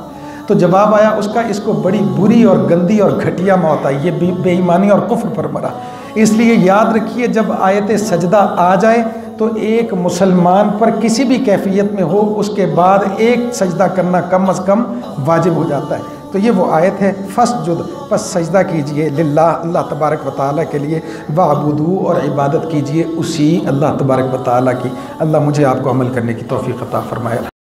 تو جواب آیا اس کا، اس کو بڑی بری اور گندی اور گھٹیا موت آئی، یہ بے ایمانی اور کفر پر مرا۔ اس لیے یاد رکھیے جب آیت سجدہ آ جائے تو ایک مسلمان پر کسی بھی کیفیت میں ہو اس کے بعد ایک سجدہ کرنا کم از کم واجب ہو جاتا ہے۔ تو یہ وہ آیت ہے فسجد، پس سجدہ کیجئے للہ، اللہ تبارک و تعالیٰ کے لیے، وعبدو اور عبادت کیجئے اسی اللہ تبارک و تعالیٰ کی۔ اللہ مجھے آپ کو عمل کرنے کی توفیق عطا فرمائے۔